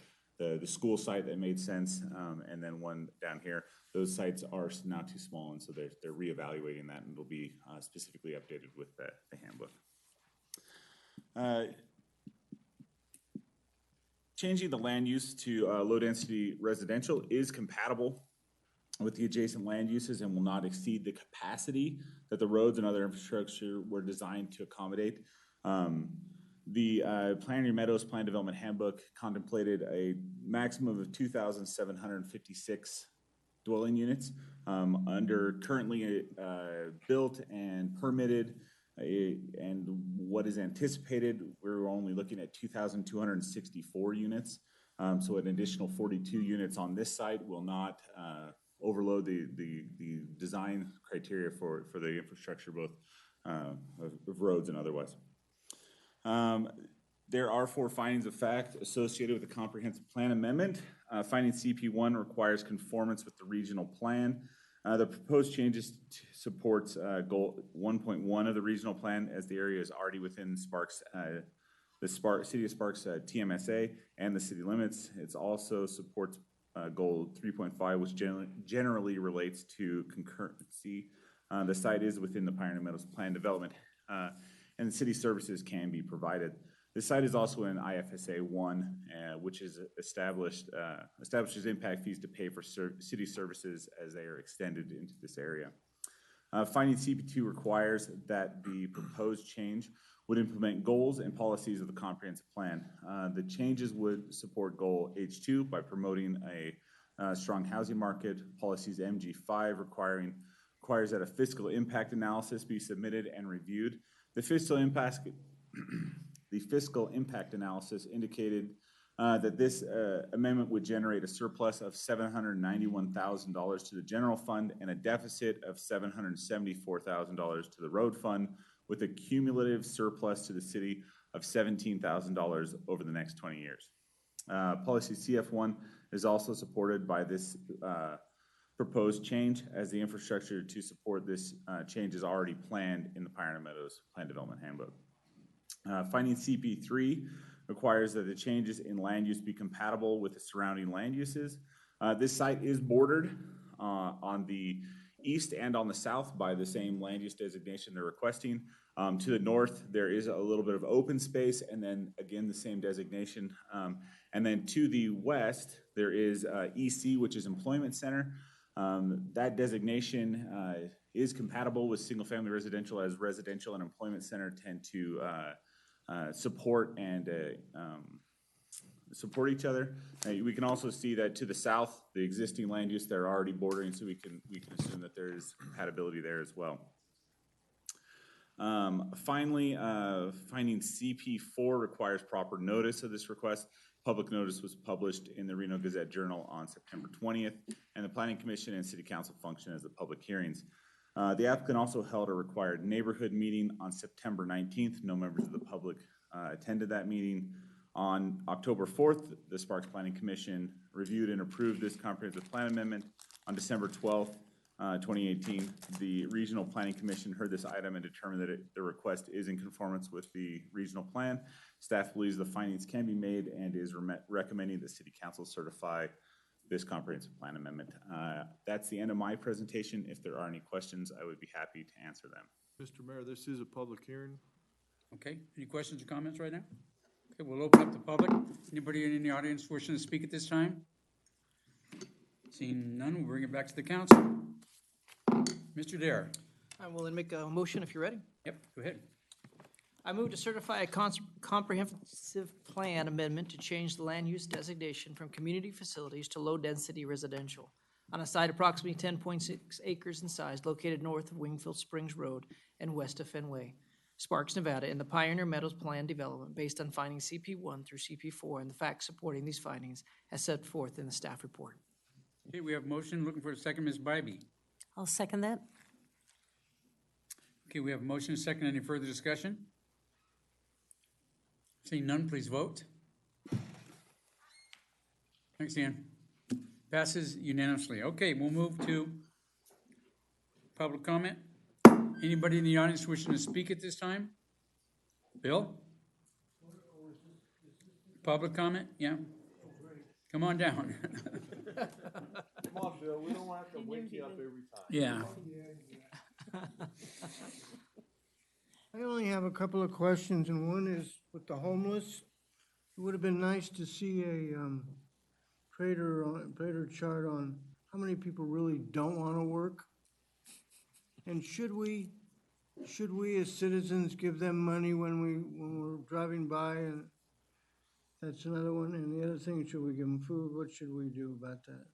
school site that made sense, and then one down here. Those sites are now too small, and so they're reevaluating that, and it'll be specifically updated with the handbook. Changing the land use to low-density residential is compatible with the adjacent land uses and will not exceed the capacity that the roads and other infrastructure were designed to accommodate. The Pioneer Meadows Plan Development Handbook contemplated a maximum of 2,756 dwelling units. Under currently built and permitted and what is anticipated, we're only looking at 2,264 units. So an additional 42 units on this site will not overload the design criteria for the infrastructure, both of roads and otherwise. There are 4 findings of fact associated with the comprehensive plan amendment. Finding CP1 requires conformance with the regional plan. The proposed changes supports goal 1.1 of the regional plan, as the area is already within Sparks, City of Sparks TMSA and the city limits. It also supports goal 3.5, which generally relates to concurrency. The site is within the Pioneer Meadows plan development, and city services can be provided. The site is also in IFSA 1, which is establishes impact fees to pay for city services as they are extended into this area. Finding CP2 requires that the proposed change would implement goals and policies of the comprehensive plan. The changes would support goal H2 by promoting a strong housing market. Policies MG5 requires that a fiscal impact analysis be submitted and reviewed. The fiscal impact analysis indicated that this amendment would generate a surplus of $791,000 to the general fund and a deficit of $774,000 to the road fund, with a cumulative surplus to the city of $17,000 over the next 20 years. Policy CF1 is also supported by this proposed change, as the infrastructure to support this change is already planned in the Pioneer Meadows Plan Development Handbook. Finding CP3 requires that the changes in land use be compatible with the surrounding land uses. This site is bordered on the east and on the south by the same land use designation they're requesting. To the north, there is a little bit of open space, and then again, the same designation. And then to the west, there is EC, which is Employment Center. That designation is compatible with single-family residential, as residential and employment center tend to support each other. We can also see that to the south, the existing land use, they're already bordering, so we can assume that there is compatibility there as well. Finally, finding CP4 requires proper notice of this request. Public notice was published in the Reno Gazette Journal on September 20th, and the Planning Commission and City Council function as the public hearings. The applicant also held a required neighborhood meeting on September 19th. No members of the public attended that meeting. On October 4th, the Sparks Planning Commission reviewed and approved this comprehensive plan amendment. On December 12th, 2018, the Regional Planning Commission heard this item and determined that the request is in conformance with the regional plan. Staff believes the findings can be made and is recommending the City Council certify this comprehensive plan amendment. That's the end of my presentation. If there are any questions, I would be happy to answer them. Mr. Mayor, this is a public hearing. Okay, any questions or comments right now? Okay, we'll open up the public. Anybody in the audience wishing to speak at this time? Seeing none, we'll bring it back to the council. Mr. Dare. I will then make a motion if you're ready. Yep, go ahead. I move to certify a comprehensive plan amendment to change the land use designation from community facilities to low-density residential on a site approximately 10.6 acres in size, located north of Wingfield Springs Road and west of Fenway. Sparks, Nevada, in the Pioneer Meadows Plan development based on findings CP1 through CP4 and the facts supporting these findings as set forth in the staff report. Okay, we have a motion. Looking for a second, Ms. Bybee. I'll second that. Okay, we have a motion, a second. Any further discussion? Seeing none, please vote. Thanks, Dan. Passes unanimously. Okay, we'll move to public comment. Anybody in the audience wishing to speak at this time? Bill? Public comment? Yeah? Come on down. Come on, Bill, we don't want to wake you up every time. Yeah. I only have a couple of questions, and one is with the homeless. It would have been nice to see a Prater chart on how many people really don't want to work. And should we as citizens give them money when we're driving by? And that's another one. And the other thing, should we give them food? What should we do about that?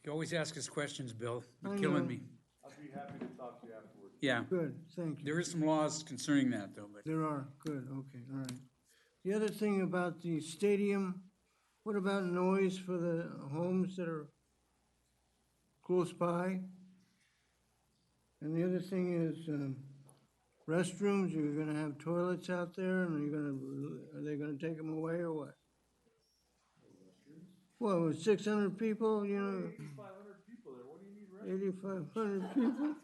You always ask us questions, Bill. You're I killing know. me. I'll be happy to talk to you afterwards. Yeah. Good, thank you. There is some laws concerning that, though, but There are, good, okay, all right. The other thing about the stadium, what about noise for the homes that are close by? And the other thing is, restrooms, you're gonna have toilets out there, and are they gonna take them away or what? Well, with 600 people, you know, 8,500 people?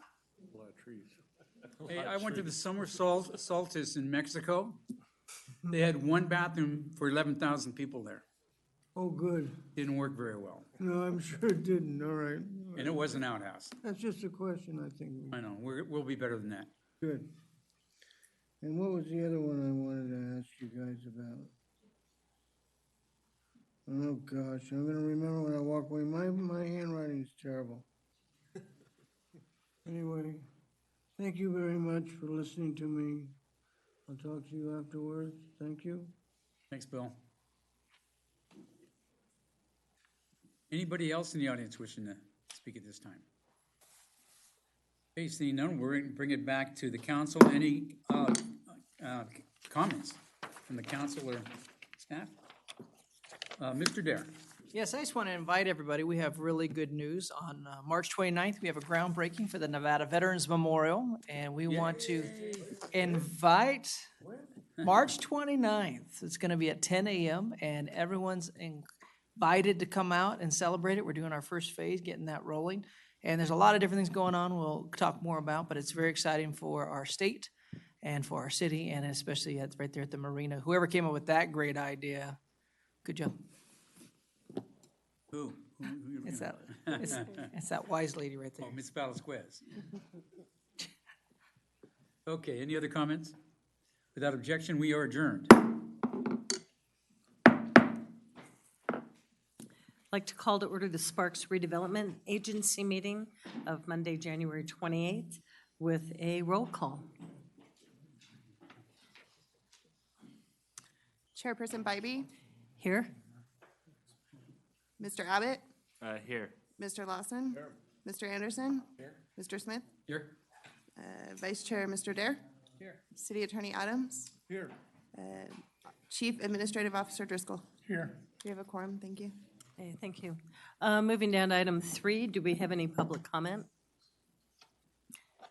A lot of trees. hey, I went to the summer solstice in Mexico. They had one bathroom for 11,000 people there. Oh, good. Didn't work very well. No, I'm sure it didn't, all right. And it was an outhouse. That's just a question, I think. I know, we'll be better than that. Good. And what was the other one I wanted to ask you guys about? Oh, gosh, I'm gonna remember when I walk away. My handwriting's terrible. Anyway, thank you very much for listening to me. I'll talk to you afterwards. Thank you. Thanks, Bill. Anybody else in the audience wishing to speak at this time? Okay, seeing none, we're going to bring it back to the council. Any comments from the council or staff? Mr. Dare. Yes, I just want to invite everybody. We have really good news. On March 29th, we have a groundbreaking for the Nevada Veterans Memorial, and we want to invite March 29th. It's going to be at 10 a.m., and everyone's invited to come out and celebrate it. We're doing our first phase, getting that rolling. And there's a lot of different things going on we'll talk more about, but it's very exciting for our state and for our city, and especially right there at the marina. Whoever came up with that great idea, good job. Who? It's that wise lady right there. Oh, Ms. Velasquez. Okay, any other comments? Without objection, we are adjourned. I'd like to call to order the Sparks Redevelopment Agency meeting of Monday, January 28th with a roll call. Chairperson Bybee, Here? Mr. Abbott, Here. Mr. Lawson, Mr. Anderson, Mr. Smith, Here. Vice Chair, Mr. Dare, Here. City Attorney Adams, Here. Chief Administrative Officer Driscoll. Here. We have a quorum, thank you. Okay, thank you. Moving down to item 3, do we have any public comment?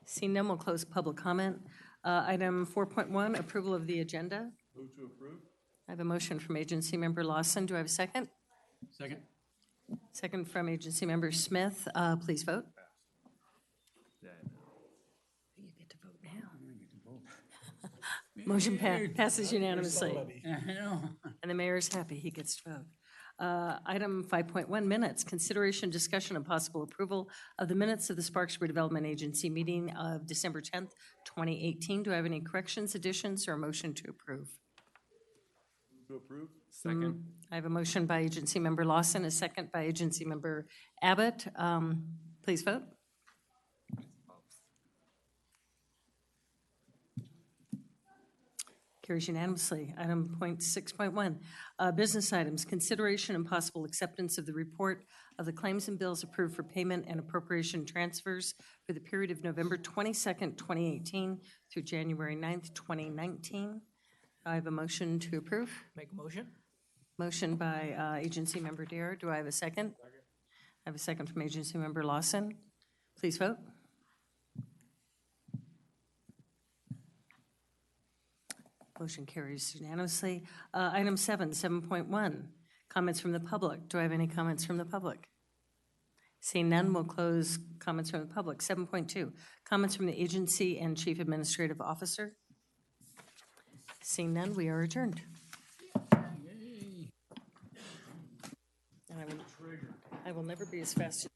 Seeing none, we'll close public comment. Item 4.1, approval of the agenda. Move to approve? I have a motion from Agency Member Lawson. Do I have a second? Second. Second from Agency Member Smith. Please vote. You get to vote now. Motion passes unanimously. I know. And the mayor's happy, he gets to vote. Item 5.1, minutes, consideration, discussion, and possible approval of the minutes of the Sparks Redevelopment Agency meeting of December 10th, 2018. Do I have any corrections, additions, or a motion to approve? To approve? Second. I have a motion by Agency Member Lawson, a second by Agency Member Abbott. Please vote. Carries unanimously. Item point 6.1, business items, consideration and possible acceptance of the report of the claims and bills approved for payment and appropriation transfers for the period of November 22nd, 2018 through January 9th, 2019. I have a motion to approve. Make a motion? Motion by Agency Member Dare. Do I have a second? I have a second from Agency Member Lawson. Please vote. Motion carries unanimously. Item 7.1, comments from the public. Do I have any comments from the public? Seeing none, we'll close comments from the public. 7.2, comments from the agency and chief administrative officer. Seeing none, we are adjourned. And I will never be as fast as